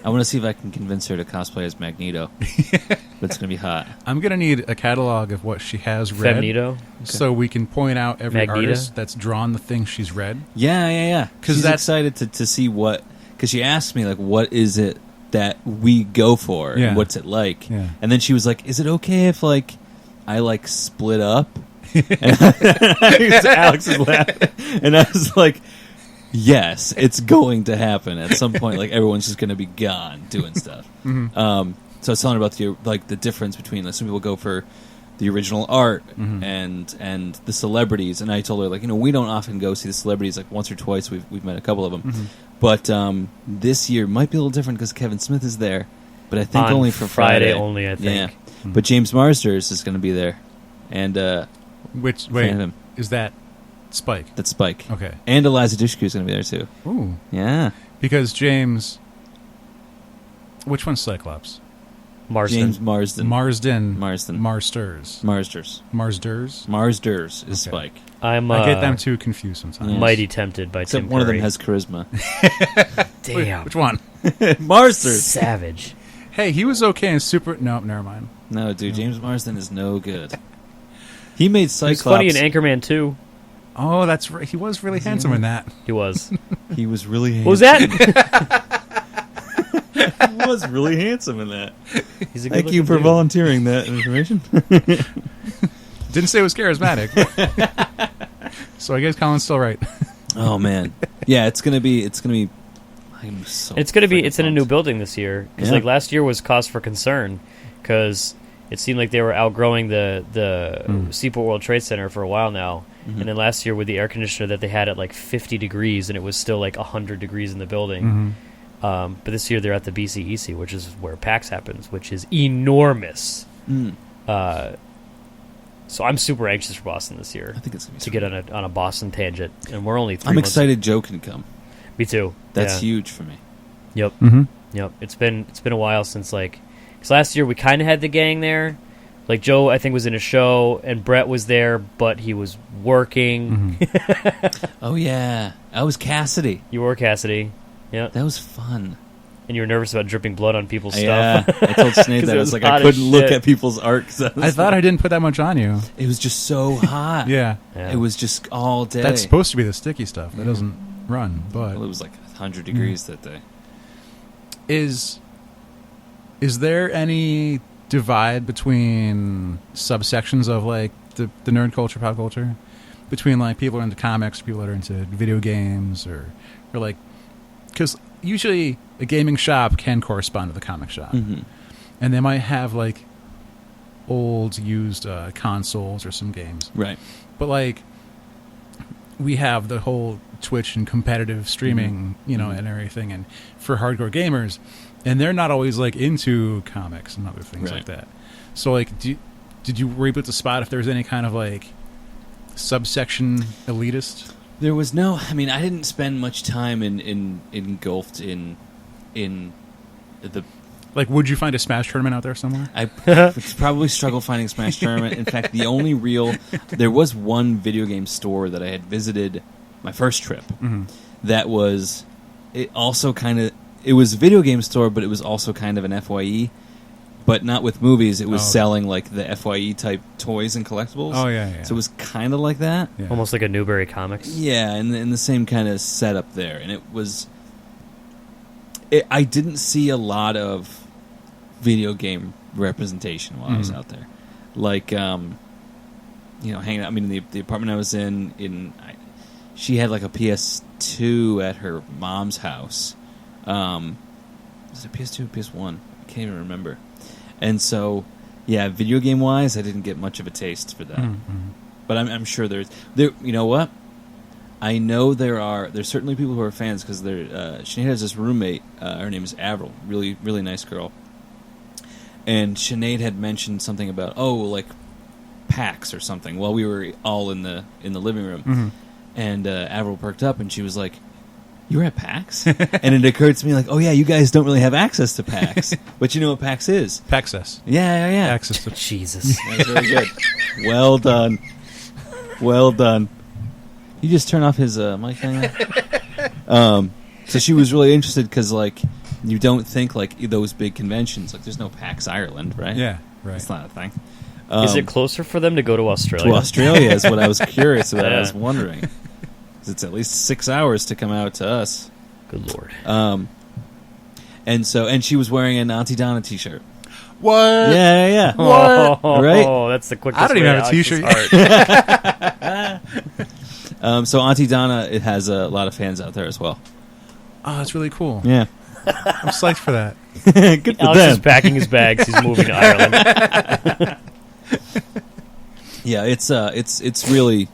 I want to see if I can convince her to cosplay as Magneto. But it's going to be hot. I'm gonna need a catalog of what she has read, Femnito. so we can point out every Magneto? artist that's drawn the things she's read. Yeah. 'Cause She's that's- excited to see what... Because she asked me, like, what is it that we go for? Yeah. And what's it like? Yeah. And then she was like, is it okay if, like, I, like, split up? And Alex is laughing. And I was like... Yes, it's going to happen at some point. Like everyone's just going to be gone doing stuff. So I was telling her about the difference between like some people go for the original art and the celebrities, and I told her like we don't often go see the celebrities like once or twice. We've met a couple of them, but this year might be a little different because Kevin Smith is there, but I think On only for Friday only, I think. Yeah, but James Marsters is going to be there, and Which fan wait of him. is that Spike? That's Spike. Okay. And Eliza Dushku is going to be there too. Ooh, Yeah. because James. Which one's Cyclops? Marsden. James Marsden. Marsden. Marsden. Marsters. Marsders. Marsders. Marsders is Okay. Spike. I'm I get them too confused sometimes. Yeah. mighty tempted by Except Tim one of them Curry. has charisma. Wait, Damn. which one? Marsters. Savage. Hey, he was okay in Super. No, never mind. No, dude, James Marsden is no good. He made He was Cyclops. funny in Anchorman 2. Oh, that's right. He was really handsome in that. He was. He was really. What was that? He was really handsome in that. He's a Thank good-looking you for dude. volunteering that information. Didn't say it was charismatic. So I guess Colin's still right. Oh man, yeah, it's gonna be. I'm so It's gonna be. freaking It's in a new pumped. building this year because Yeah. like last year was cause for concern because it seemed like they were outgrowing the Seaport World Trade Center for a while now, and then last year with the air conditioner that they had at like 50 degrees and it was still like 100 degrees in the building. But this year they're at the BCEC, which is where PAX happens, which is enormous. So I'm super anxious for Boston this year I think it's gonna be to get on a Boston tangent, and we're only 3 I'm months. excited Joe can come. Me too. That's Yeah. huge for me. Yep. Mm-hmm. Yep. It's been a while since like, because last year we kind of had the gang there. Like Joe, I think was in a show, and Brett was there, but he was working. Oh yeah, I was Cassidy. You were Cassidy. Yeah. That was fun. And you were nervous about dripping blood on people's Yeah, stuff. I told Sinead 'Cause that it I was was like, hot I as couldn't look shit. at people's art. 'Cause I thought I didn't put that much on you. it was just so hot. Yeah. Yeah. It was just all day. That's supposed to be the sticky stuff. That doesn't run. But Well, it was like 100 degrees that day. is there any divide between subsections of like the nerd culture, pop culture, between like people who are into comics, people that are into video games, or like, because usually a gaming shop can correspond to the comic shop, and they might have like old used consoles or some games, Right. but like we have the whole Twitch and competitive streaming, you know, and everything, and for hardcore gamers, and they're not always like into comics and other things like Right. that. So like, were you able to spot if there's any kind of like subsection elitist? There was no. I mean, I didn't spend much time engulfed in the. Like, would you find a Smash tournament out there somewhere? I would probably struggle finding Smash Tournament. In fact, the only there was one video game store that I had visited my first trip. That was it. Also, kind of, it was a video game store, but it was also kind of an FYE, but not with movies. It was selling like the FYE type toys and collectibles. Oh yeah. So it was kind of like that. Yeah. Almost like a Newberry Comics. Yeah, and in the same kind of setup there, and it was. I didn't see a lot of video game representation while I was out there, like hanging out. I mean, the apartment I was she had like a PS2 at her mom's house. Was it PS2 or PS1? I can't even remember. And so, yeah, video game wise, I didn't get much of a taste for that. But I'm sure there. You know what? I know there's certainly people who are fans because Sinead has this roommate. Her name is Avril, really really nice girl. And Sinead had mentioned something about like PAX or something while we were all in the living room, and Avril perked up and she was like, "You were at PAX?" And it occurred to me like, "Oh yeah, you guys don't really have access to PAX, but you know what PAX is." Paxess. Yeah. Access to Jesus. That was very good. Well done. Well done. You just turn off his mic thing. So she was really interested because, like, you don't think, like, those big conventions. Like, there's no PAX Ireland, right? Yeah, right. It's not a thing. Is it closer for them to go to Australia? To Australia is what I was curious about. I was wondering. 'Cause it's at least 6 hours to come out to us. Good Lord. And she was wearing an Auntie Donna t-shirt. What? Yeah. What? Right? Oh, that's the quickest I don't even way have a to t-shirt Alex's So Auntie Donna, it has a lot of fans out there as well. Oh, that's really cool. Yeah. I'm psyched for that. Good for Alex is them. packing his bags. He's moving to Ireland. Yeah, it's really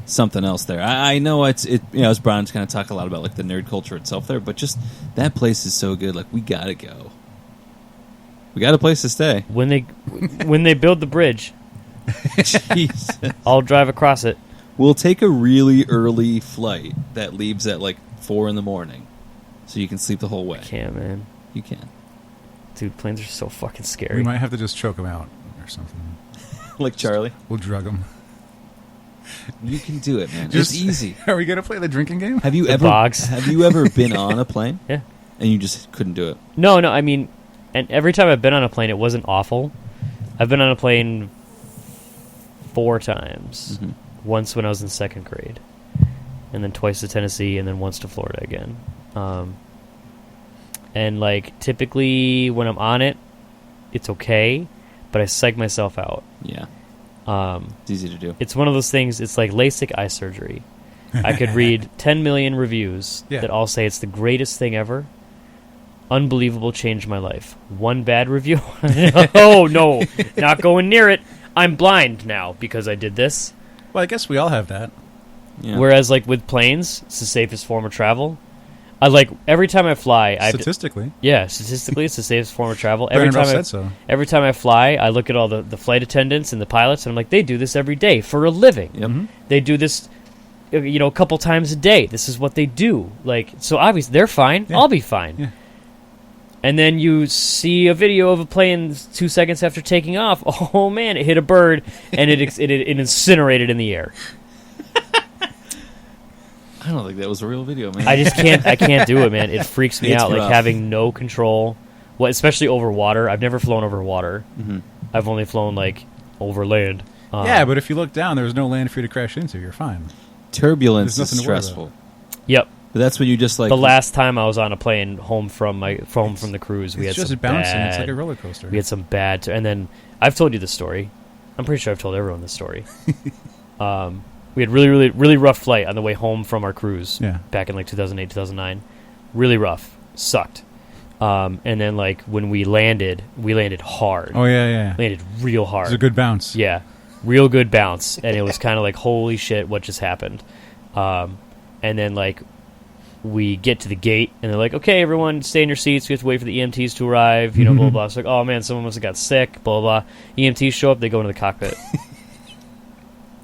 something else there. I know as Brian's kind of talk a lot about like the nerd culture itself there, but just that place is so good. Like we gotta go. We got a place to stay. When they build the bridge, Jeez. I'll drive across it. We'll take a really early flight that leaves at like 4 a.m, so you can sleep the whole way. Can't, man. You can. Dude, planes are so fucking We scary. might have to just choke him out or something. Like Charlie. We'll drug him. You can do it, man. Just- It's easy. Are we gonna play the drinking game? Have you The ever bogs. have you ever been on a plane Yeah. and you just couldn't do it? No, I mean, and every time I've been on a plane, it wasn't awful. I've been on a plane 4 times. Mhm. Once when I was in 2nd grade, and then twice to Tennessee, and then once to Florida again. And like typically when I'm on it, it's okay, but I psych myself out. Yeah. Um, It's easy to do. it's one of those things. It's like LASIK eye surgery. I could read 10 million reviews Yeah. that all say it's the greatest thing ever. Unbelievable, changed my life. One bad review. Oh no, not going near it. I'm blind now because I did this. Well, I guess we all have that. Yeah. Whereas like with planes, it's the safest form of travel. I like every time I fly. Statistically. Statistically, it's the safest form of travel. Brandon Ruff said so. Every time I fly, I look at all the flight attendants and the pilots, and I'm like, they do this every day for a living. Yep. Mhm. They do this, a couple times a day. This is what they do. Like, so obviously they're fine. Yeah. I'll be fine. Yeah. And then you see a video of a plane 2 seconds after taking off. Oh man, it hit a bird and it incinerated in the air. I don't think that was a real video, man. I just can't. I can't do it, man. It freaks me It's out. Like rough. having no control. Well, especially over water. I've never flown over water. Mm-hmm. I've only flown like over land. Yeah, but if you look down, there's no land for you to crash into. You're fine. Turbulence There's is nothing to worry about. stressful. Yep. But that's when you just like The last time I was on a plane home from the cruise, we It's had just some bouncing. bad. It's like a roller coaster. We had some bad. And then I've told you the story. I'm pretty sure I've told everyone this story. We had really, really, really rough flight on the way home from our cruise. Yeah. Back in like 2008, 2009. Really rough. Sucked. And then like when we landed hard. Oh yeah. Landed real hard. It's a good bounce. Yeah, real good bounce, and it was kind of like, holy shit, what just happened? And then like we get to the gate, and they're like, okay, everyone, stay in your seats. We have to wait for the EMTs to arrive. Blah blah blah. It's like, oh man, someone must have got sick. Blah blah. EMTs show up. They go into the cockpit.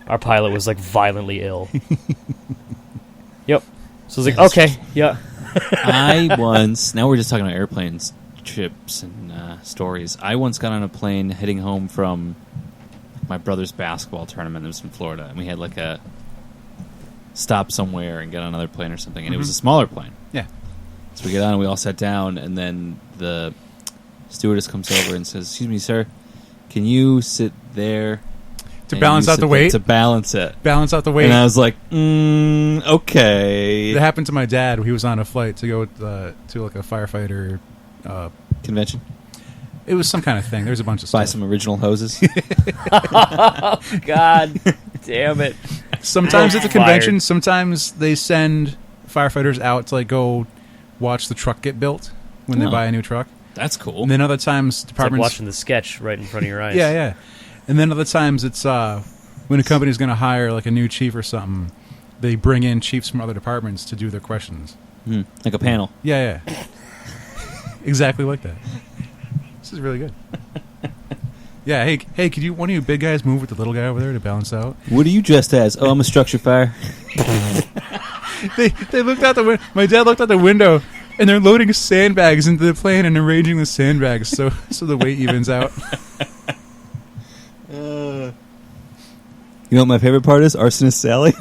Our pilot was like violently ill. Yep. So I was like, okay, yeah. I once. Now we're just talking about airplanes, trips, and stories. I once got on a plane heading home from my brother's basketball tournament. It was in Florida, and we had like a stop somewhere and get on another plane or something. And it was a smaller plane. Yeah. So we get on, and we all sat down, and then the stewardess comes over and says, "Excuse me, sir, can you sit there To and balance you out sit the there weight. to balance it?" Balance out the weight. And I was like, okay. That happened to my dad. He was on a flight to go to like a firefighter. Convention. It was some kind of thing. There's a bunch of Buy stuff. some original hoses. God damn it. Sometimes I'm it's a convention. fired. Sometimes they send firefighters out to like go watch the truck get built when they Oh. buy a new truck. That's cool. And then other times It's like departments. watching the sketch right in front of your eyes. Yeah. And then other times it's when a company's going to hire like a new chief or something, they bring in chiefs from other departments to do their questions. Like a panel. Yeah. Exactly like that. This is really good. Yeah, hey, could one of you big guys move with the little guy over there to balance out? What are you dressed as? Oh, I'm a structure fire. They looked out the window. My dad looked out the window, and they're loading sandbags into the plane and arranging the sandbags so the weight evens out. You know what my favorite part is? Arsonist Sally.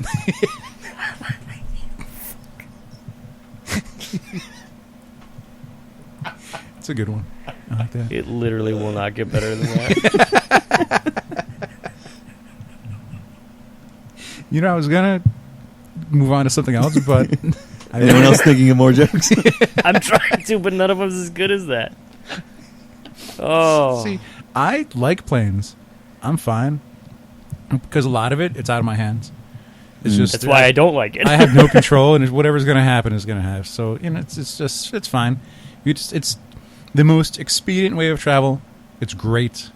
It's a good one. I like that. It literally will not get better than that. You know, I was gonna move on to something else, but Anyone else thinking of more jokes? I'm trying to, but none of them's as good as that. Oh. See, I like planes. I'm fine because a lot of it's out of my hands. It's just That's why I don't like it. I have no control, and whatever's going to happen is going to happen. So it's fine. It's the most expedient way of travel. It's great.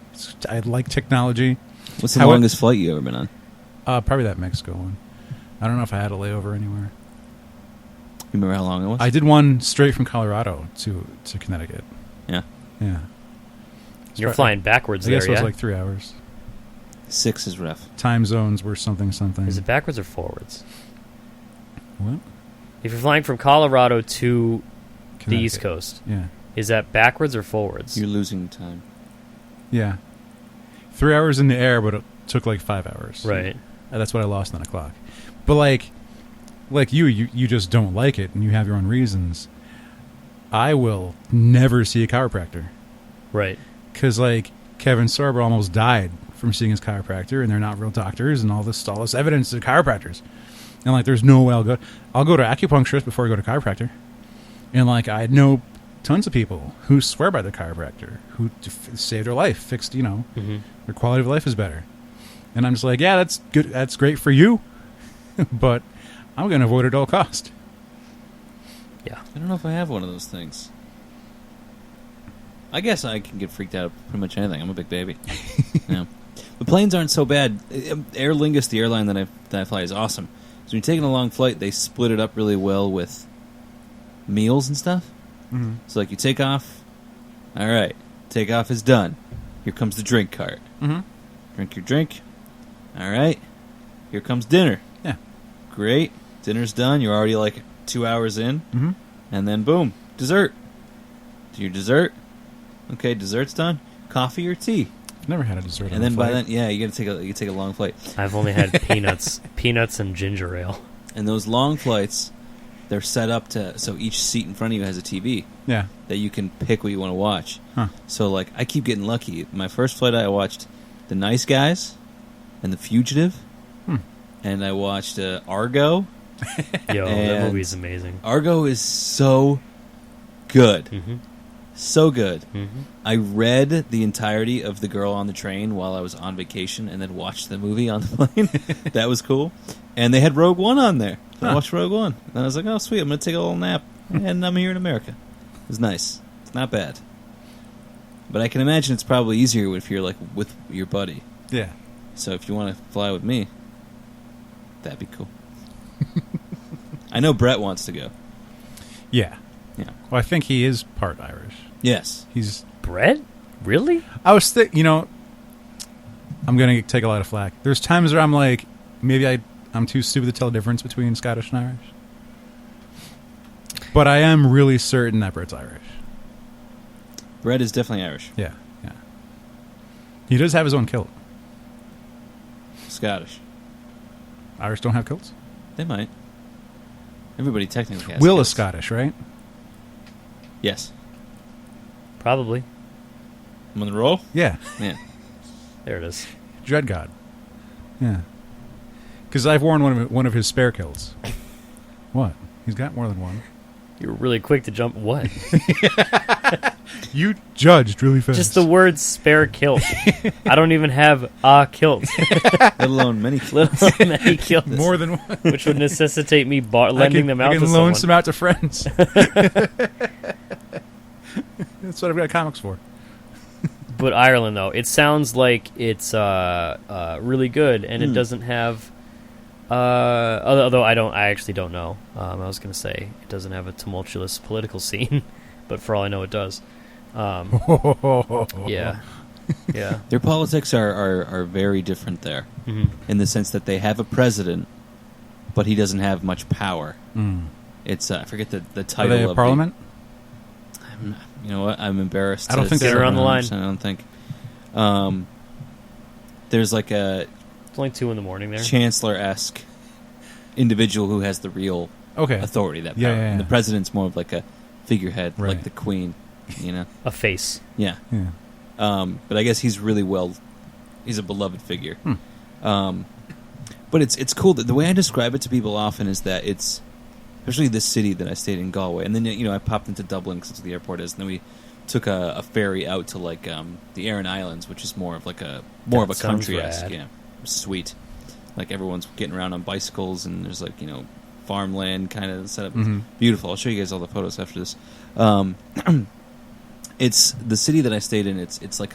I like technology. What's the longest flight you ever been on? Probably that Mexico one. I don't know if I had a layover anywhere. You remember how long it was? I did one straight from Colorado to Connecticut. Yeah. Yeah. You're flying backwards I guess there, it was yeah? like 3 hours. 6 is rough. Time zones were something. Is it backwards or forwards? What? If you're flying from Colorado to the East Connecticut. Coast, Yeah. is that backwards or forwards? You're losing time. Yeah. 3 hours in the air, but it took like 5 hours. Right. And that's what I lost on a clock. But like you just don't like it, and you have your own reasons. I will never see a chiropractor. Right. Because like Kevin Sorbo almost died from seeing his chiropractor, and they're not real doctors, and all this evidence of chiropractors. And like, there's no way I'll go to acupuncturist before I go to chiropractor. And like, I know tons of people who swear by the chiropractor, who saved their life, fixed, their quality of life is better. And I'm just like, yeah, that's good. That's great for you, but I'm going to avoid it at all cost. Yeah. I don't know if I have one of those things. I guess I can get freaked out at pretty much anything. I'm a big baby. Yeah. The planes aren't so bad. Aer Lingus, the airline that I fly, is awesome. So when you're taking a long flight, they split it up really well with meals and stuff. Mm-hmm. So like you take off, all right, takeoff is done. Here comes the drink cart. Mm-hmm. Drink your drink. All right, here comes dinner. Yeah. Great, dinner's done. You're already like 2 hours in, Mm-hmm. and then boom, dessert. Do your dessert. Okay, dessert's done. Coffee or tea. I've never had a dessert. And then by then, yeah, you got to take a long flight. I've only had peanuts and ginger ale. And those long flights, they're set up so each seat in front of you has a TV. Yeah. That you can pick what you want to watch. Huh. So like I keep getting lucky. My first flight I watched The Nice Guys and The Fugitive. And I watched Argo. Yo, that And movie's amazing. Argo is so good. Mm-hmm. So good. Mm-hmm. I read the entirety of The Girl on the Train while I was on vacation and then watched the movie on the plane. That was cool. And they had Rogue One on there. So I watched Rogue One. And I was like, oh, sweet, I'm going to take a little nap. And I'm here in America. It was nice. It's not bad. But I can imagine it's probably easier if you're like with your buddy. Yeah. So if you want to fly with me, that'd be cool. I know Brett wants to go. Yeah. Yeah. Well, I think he is part Irish. Yes. He's. Bread? Really? I was I'm going to take a lot of flack. There's times where I'm like, maybe I'm too stupid to tell the difference between Scottish and Irish. But I am really certain that Brett's Irish. Brett is definitely Irish. Yeah, yeah. He does have his own kilt. Scottish. Irish don't have kilts? They might. Everybody technically has Will kilts. is Scottish, right? Yes. Probably. I'm on the roll? Yeah. Yeah. There it is. Dread God. Yeah. Because I've worn one of his spare kilts. What? He's got more than one. You were really quick to jump. What? You judged really fast. Just the word spare kilt. I don't even have a kilt. Let alone many kilts. Let alone many kilts. More than one. Which would necessitate me lending them out I to can loan someone. some out to friends. That's what I've got comics for. But Ireland, though, it sounds like it's really good, and it doesn't have. Although I actually don't know. I was going to say it doesn't have a tumultuous political scene, but for all I know, it does. Yeah, yeah. Their politics are very different there, in the sense that they have a president, but he doesn't have much power. It's I forget the Are title they a of parliament? You know what? I'm embarrassed. I don't to think say they're on the line. 100%. I don't think. There's like a It's only 2 a.m. there. chancellor-esque individual who has the real authority, that power. Yeah, yeah, And the yeah. president's more of like a figurehead, Right. like the queen, you know? A face. Yeah. Yeah. But I guess he's a beloved figure. But it's cool that the way I describe it to people often is that it's, especially this city that I stayed in, Galway, and then I popped into Dublin because that's where the airport is, and then we took a ferry out to like the Aran Islands, which is more of a That sounds country-esque. rad. Yeah, sweet. Like everyone's getting around on bicycles, and there's like farmland kind of set up. Mhm. Beautiful. I'll show you guys all the photos after this. It's the city that I stayed in. It's like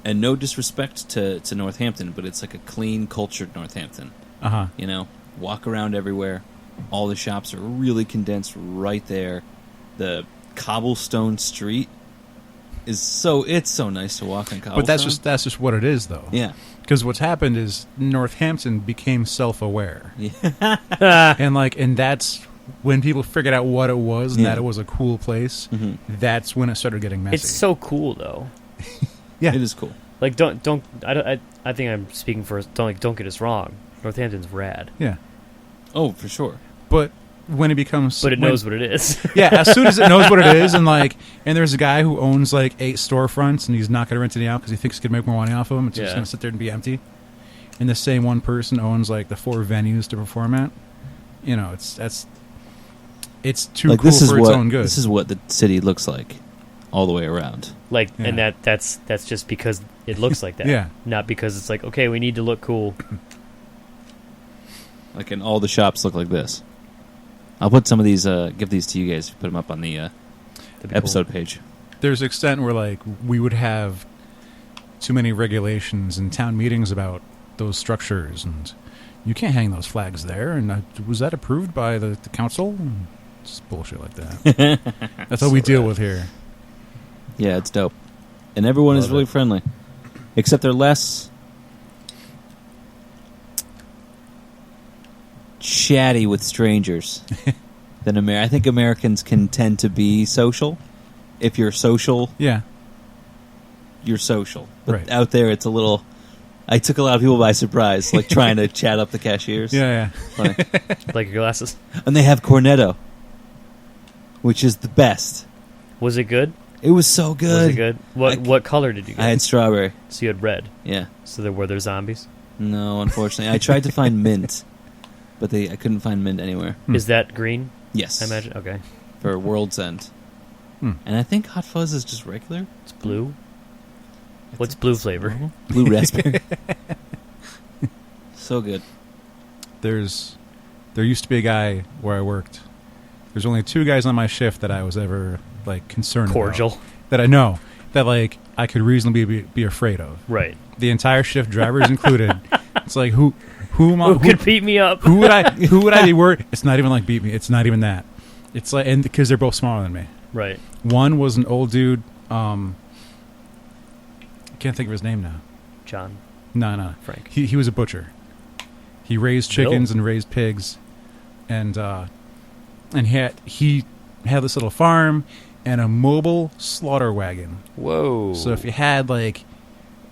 and no disrespect to Northampton, but it's like a clean, cultured Northampton. Uh-huh. Walk around everywhere. All the shops are really condensed right there. The cobblestone street is so nice to walk on cobblestone. But that's just what it is, though. Yeah. Because what's happened is Northampton became self-aware. Yeah. and that's when people figured out what it was and that it was a cool place. Mhm. That's when it started getting messy. It's so cool, though. Yeah. It is cool. Like, don't. I think I'm speaking for. Don't get us wrong. Northampton's rad, Yeah. Oh, for sure. But when it becomes... but it knows what it is. Yeah, as soon as it knows what it is, and there's a guy who owns 8 storefronts, and he's not going to rent any out because he thinks he can make more money off of them. It's just going to sit there and be empty. And the same one person owns the 4 venues to perform at. it's too Like cool this is for its what own good. this is what the city looks like, all the way around. Like, Yeah. and that's just because it looks like that. Yeah. Not because it's like, okay, we need to look cool. Like, and all the shops look like this. I'll put some of these, give these to you guys. Put them up on the That'd be episode cool. page. There's an extent where like we would have too many regulations and town meetings about those structures, and you can't hang those flags there. And was that approved by the council? And just bullshit like that. That's what we deal with here. Yeah, it's dope, and everyone is Love really it. friendly, except they're less chatty with strangers than I think Americans can tend to be social. If you're social, Yeah. you're social. But Right. out there, it's a little. I took a lot of people by surprise, like trying to chat up the cashiers. Yeah. Funny. Like your glasses. And they have cornetto, which is the best. Was it good? It was so good. Was it good? What color did you get? I had strawberry. So you had red. Yeah. So were there zombies? No, unfortunately, I tried to find mint, but I couldn't find mint anywhere. Is that green? Yes, I imagine. Okay. for World's End. Hmm. And I think Hot Fuzz is just regular. It's blue. What's blue flavor? Blue raspberry. So good. There used to be a guy where I worked. There's only 2 guys on my shift that I was ever like concerned Cordial. about. That I know that like I could reasonably be afraid of. Right. The entire shift, drivers included. It's like who am I? Who could beat me up? Who would I be worried? It's not even like beat me. It's not even that. It's like, and because they're both smaller than me. Right. One was an old dude. I can't think of his name now. John. No. Frank. He was a butcher. He raised chickens and raised pigs, and he had this little farm and a mobile slaughter wagon. Whoa. So if you had like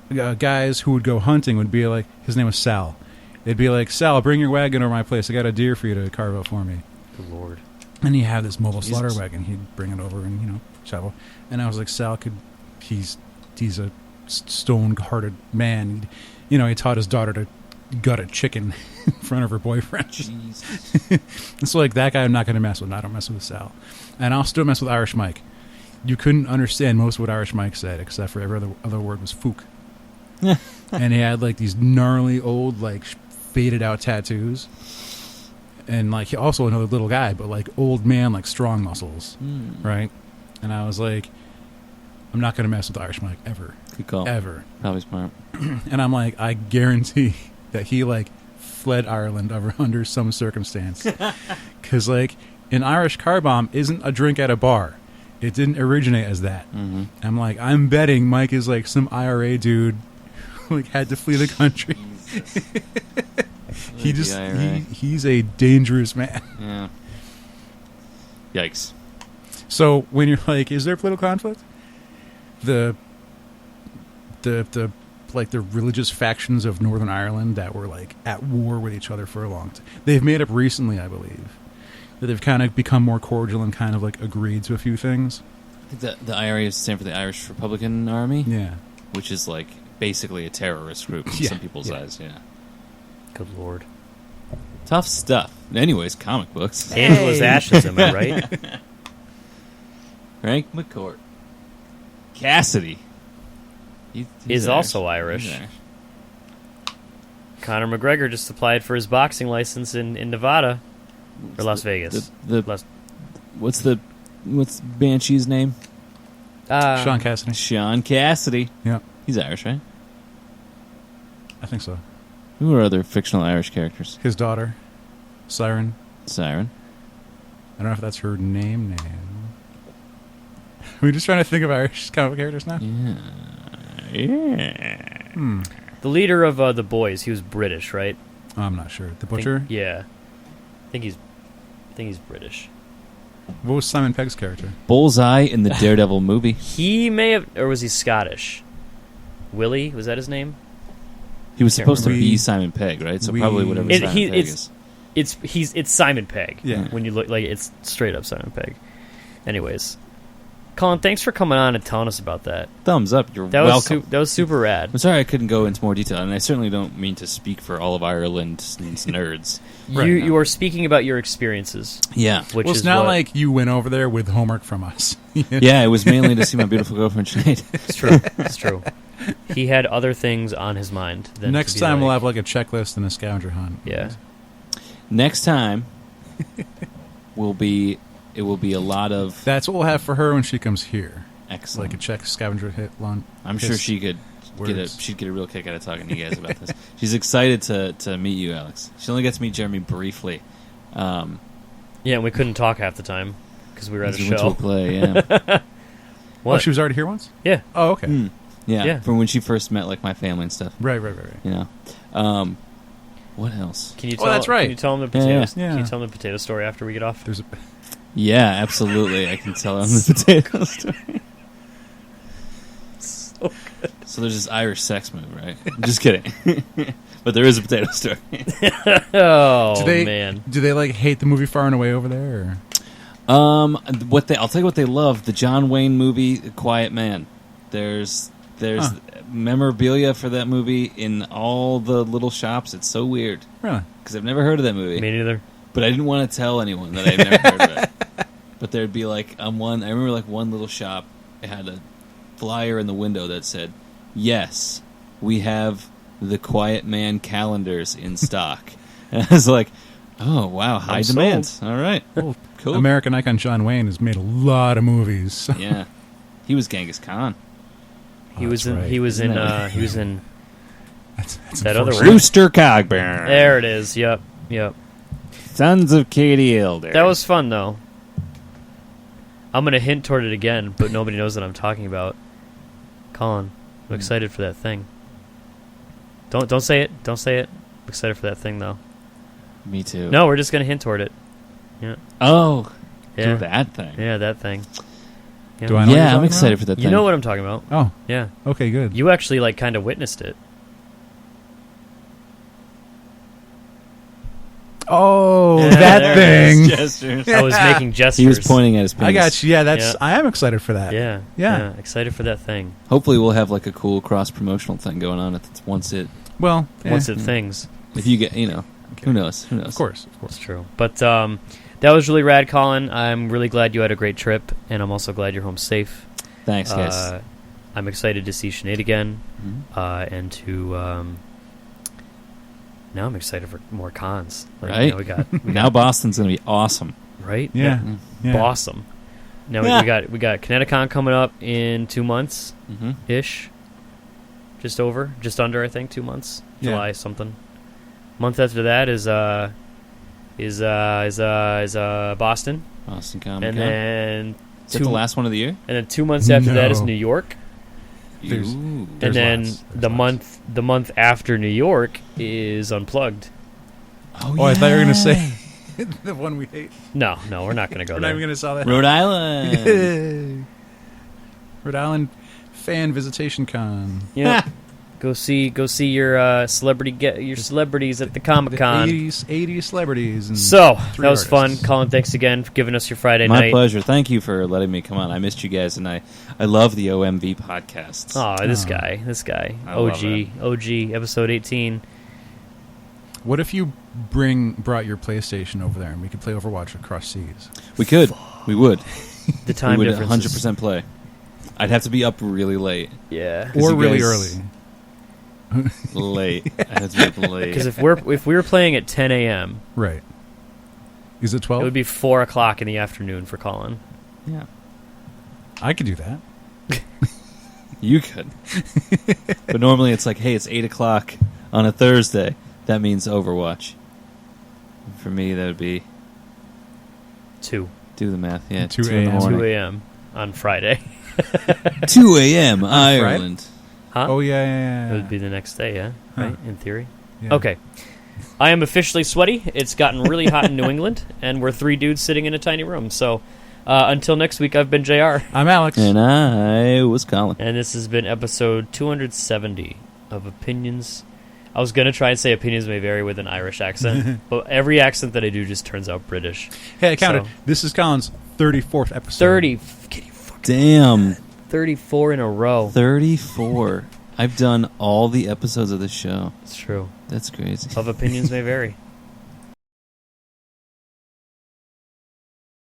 guys who would go hunting, would be like, his name was Sal. It'd be like, Sal, bring your wagon over my place. I got a deer for you to carve up for me. Good Lord. And he had this mobile Jesus. slaughter wagon. He'd bring it over and shovel. And I was like, Sal he's a stone-hearted man. He taught his daughter to gut a chicken in front of her boyfriend. Jesus. It's like, that guy I'm not going to mess with. I don't mess with Sal. And I'll still mess with Irish Mike. You couldn't understand most of what Irish Mike said, except for every other word was fook. And he had like these gnarly old, like faded out tattoos. And like, he also another little guy, but like old man, like strong muscles. Right? And I was like, I'm not going to mess with Irish Mike ever. Good call. Ever. Probably smart. And I'm like, I guarantee that he like fled Ireland under some circumstance. Because like, an Irish car bomb isn't a drink at a bar. It didn't originate as that. Mm-hmm. I'm like, I'm betting Mike is like some IRA dude who like had to flee the country. He's a dangerous man. Yeah. Yikes. So when you're like, is there political conflict? The like the religious factions of Northern Ireland that were like at war with each other for a long time. They've made up recently, I believe, that they've kind of become more cordial and kind of like agreed to a few things. I think the IRA is stand for the Irish Republican Army, Yeah. which is like basically a terrorist group in Yeah, some people's yeah. eyes. Yeah. Good Lord. Tough stuff. Anyways, comic books. Angela's ashes, am I right? Frank McCourt. Cassidy. He's Is also Irish. He's Irish. Conor McGregor just applied for his boxing license in Nevada. Or Las Vegas. What's Banshee's name? Sean Cassidy. Sean Cassidy. Yeah, He's Irish, right? I think so. Who are other fictional Irish characters? His daughter, Siren. Siren. I don't know if that's her name. We're just trying to think of Irish comic characters now. Yeah. The leader of the boys, he was British, right? I'm not sure. The Butcher? Yeah. I think he's British. What was Simon Pegg's character? Bullseye in the Daredevil movie. He may have, or was he Scottish? Willie, was that his name? He was supposed to remember. be Simon Pegg, right? So probably whatever Simon Pegg is. It's Simon Pegg. Yeah. When you look, like, it's straight up Simon Pegg. Anyways, Colin, thanks for coming on and telling us about that. Thumbs up. You're That welcome. that was super rad. I'm sorry I couldn't go into more detail, and I certainly don't mean to speak for all of Ireland's nerds. You are speaking about your experiences. Yeah. Which Well, is it's not what- like you went over there with homework from us. Yeah, it was mainly to see my beautiful girlfriend, Sinead. It's true. It's true. He had other things on his mind. Than Next to be time we'll like- have like a checklist and a scavenger hunt. Yeah. Next time it will be a lot of That's what we'll have for her when she comes here. excellent. Like a check scavenger hit lunch. I'm sure she could she'd get a real kick out of talking to you guys about this. She's excited to meet you, Alex. She only got to meet Jeremy briefly. Yeah, and we couldn't talk half the time because we were at a we went to show. a play, yeah. Oh, What? she was already here once? Yeah. Oh, okay. Yeah, Yeah. from when she first met like my family and stuff. Right. You know. What else? Can you Oh, tell? that's right. Can you tell him the Yeah, potatoes? yeah. Can you tell him the potato story after we get off? There's a Yeah, absolutely. I can tell on the potato story. So good. So there's this Irish sex move, right? I'm just kidding. But there is a potato story. Oh do they, man. Do they like hate the movie Far and Away over there? Or? I'll tell you what they love: the John Wayne movie, The Quiet Man. There's memorabilia for that movie in all the little shops. It's so weird Really? because I've never heard of that movie, Me neither. but I didn't want to tell anyone that I've never heard of it. But there'd be like I remember like one little shop. It had a flyer in the window that said, "Yes, we have the Quiet Man calendars in stock." And I was like, "Oh wow, high I'm demand! sold. All right, cool." American icon John Wayne has made a lot of movies. Yeah, he was Genghis Khan. He Oh, was that's in. right. He was in. Isn't that- He was in. That's That other unfortunate. one. Rooster Cogburn. There it is. Yep. Yep. Sons of Katie Elder. That was fun though. I'm gonna hint toward it again, but nobody knows what I'm talking about. Colin, I'm excited for that thing. Don't say it. Don't say it. I'm excited for that thing though. Me too. No, we're just gonna hint toward it. Yeah. Oh, Yeah. that thing. Yeah, that thing. Yeah. Do I know what you're Yeah, I'm talking excited about? for that thing. You know what I'm talking about? Oh, Yeah. okay, good. You actually like kind of witnessed it. Oh, Yeah, that there it thing. Gestures. I was making gestures. He was pointing at his penis. I got you. Yeah, that's. Yeah. I am excited for that. Yeah. Yeah. Excited for that thing. Hopefully, we'll have like a cool cross promotional thing going on. Once it, Well, Once eh, it things. if you get, who knows? Who knows? of course. It's true. But that was really rad, Colin. I'm really glad you had a great trip, and I'm also glad you're home safe. Thanks, guys. I'm excited to see Sinead again, Mhm. and to now I'm excited for more cons. Like, Right? you know, we got Now Boston's gonna be awesome. right. Yeah. Yeah. Awesome. Now Yeah. we got Connecticut coming up in 2 months Mm-hmm. ish, just under I think 2 months, Yeah. July something. Month after that is Boston, Boston Comic and Con. then Is that the last one of the year? 2 months after that is No. New York. There's- Ooh. There's And then lots. There's the lots. month after New York is Unplugged. Oh, I thought you were going to say the one we hate. No, we're not going to go We're not there. even going to sell that. Rhode Island. Rhode Island Fan Visitation Con. Yeah, go see your celebrities at the Comic The Con. 80s celebrities. And So three that was fun, artists. Colin. Thanks again for giving us your Friday My night. pleasure. Thank you for letting me come on. I missed you guys, and I love the OMV podcasts. Oh, this Oh. guy, I love OG, episode 18. What if you brought your PlayStation over there and we could play Overwatch across seas? We could. We would. The time we would difference. 100% play. I'd have to be up really late. Yeah, Because Or you really guys- early. Late. I'd have to be up late. because if we were playing at 10 a.m., Right. Is it 12? it would be 4 o'clock in the afternoon for Colin. Yeah. I could do that. You could. But normally it's like, hey, it's 8 o'clock on a Thursday. That means Overwatch. For me, that would be... 2 Do the math. Yeah, 2 2 in the a.m. 2 morning. a.m. on Friday. 2 a.m. Ireland. Huh? Oh, yeah. It would be the next day, yeah? Huh. Right? In theory. Yeah. Okay. I am officially sweaty. It's gotten really hot in New England, and we're 3 dudes sitting in a tiny room. So until next week, I've been JR. I'm Alex. And I was Colin. And this has been episode 270 of Opinions. I was going to try and say opinions may vary with an Irish accent, but every accent that I do just turns out British. Hey, I counted. So- This is Colin's 34th episode. 30. Can you fucking Damn. 34 in a row. 34. I've done all the episodes of the show. It's true. That's crazy. Of opinions may vary.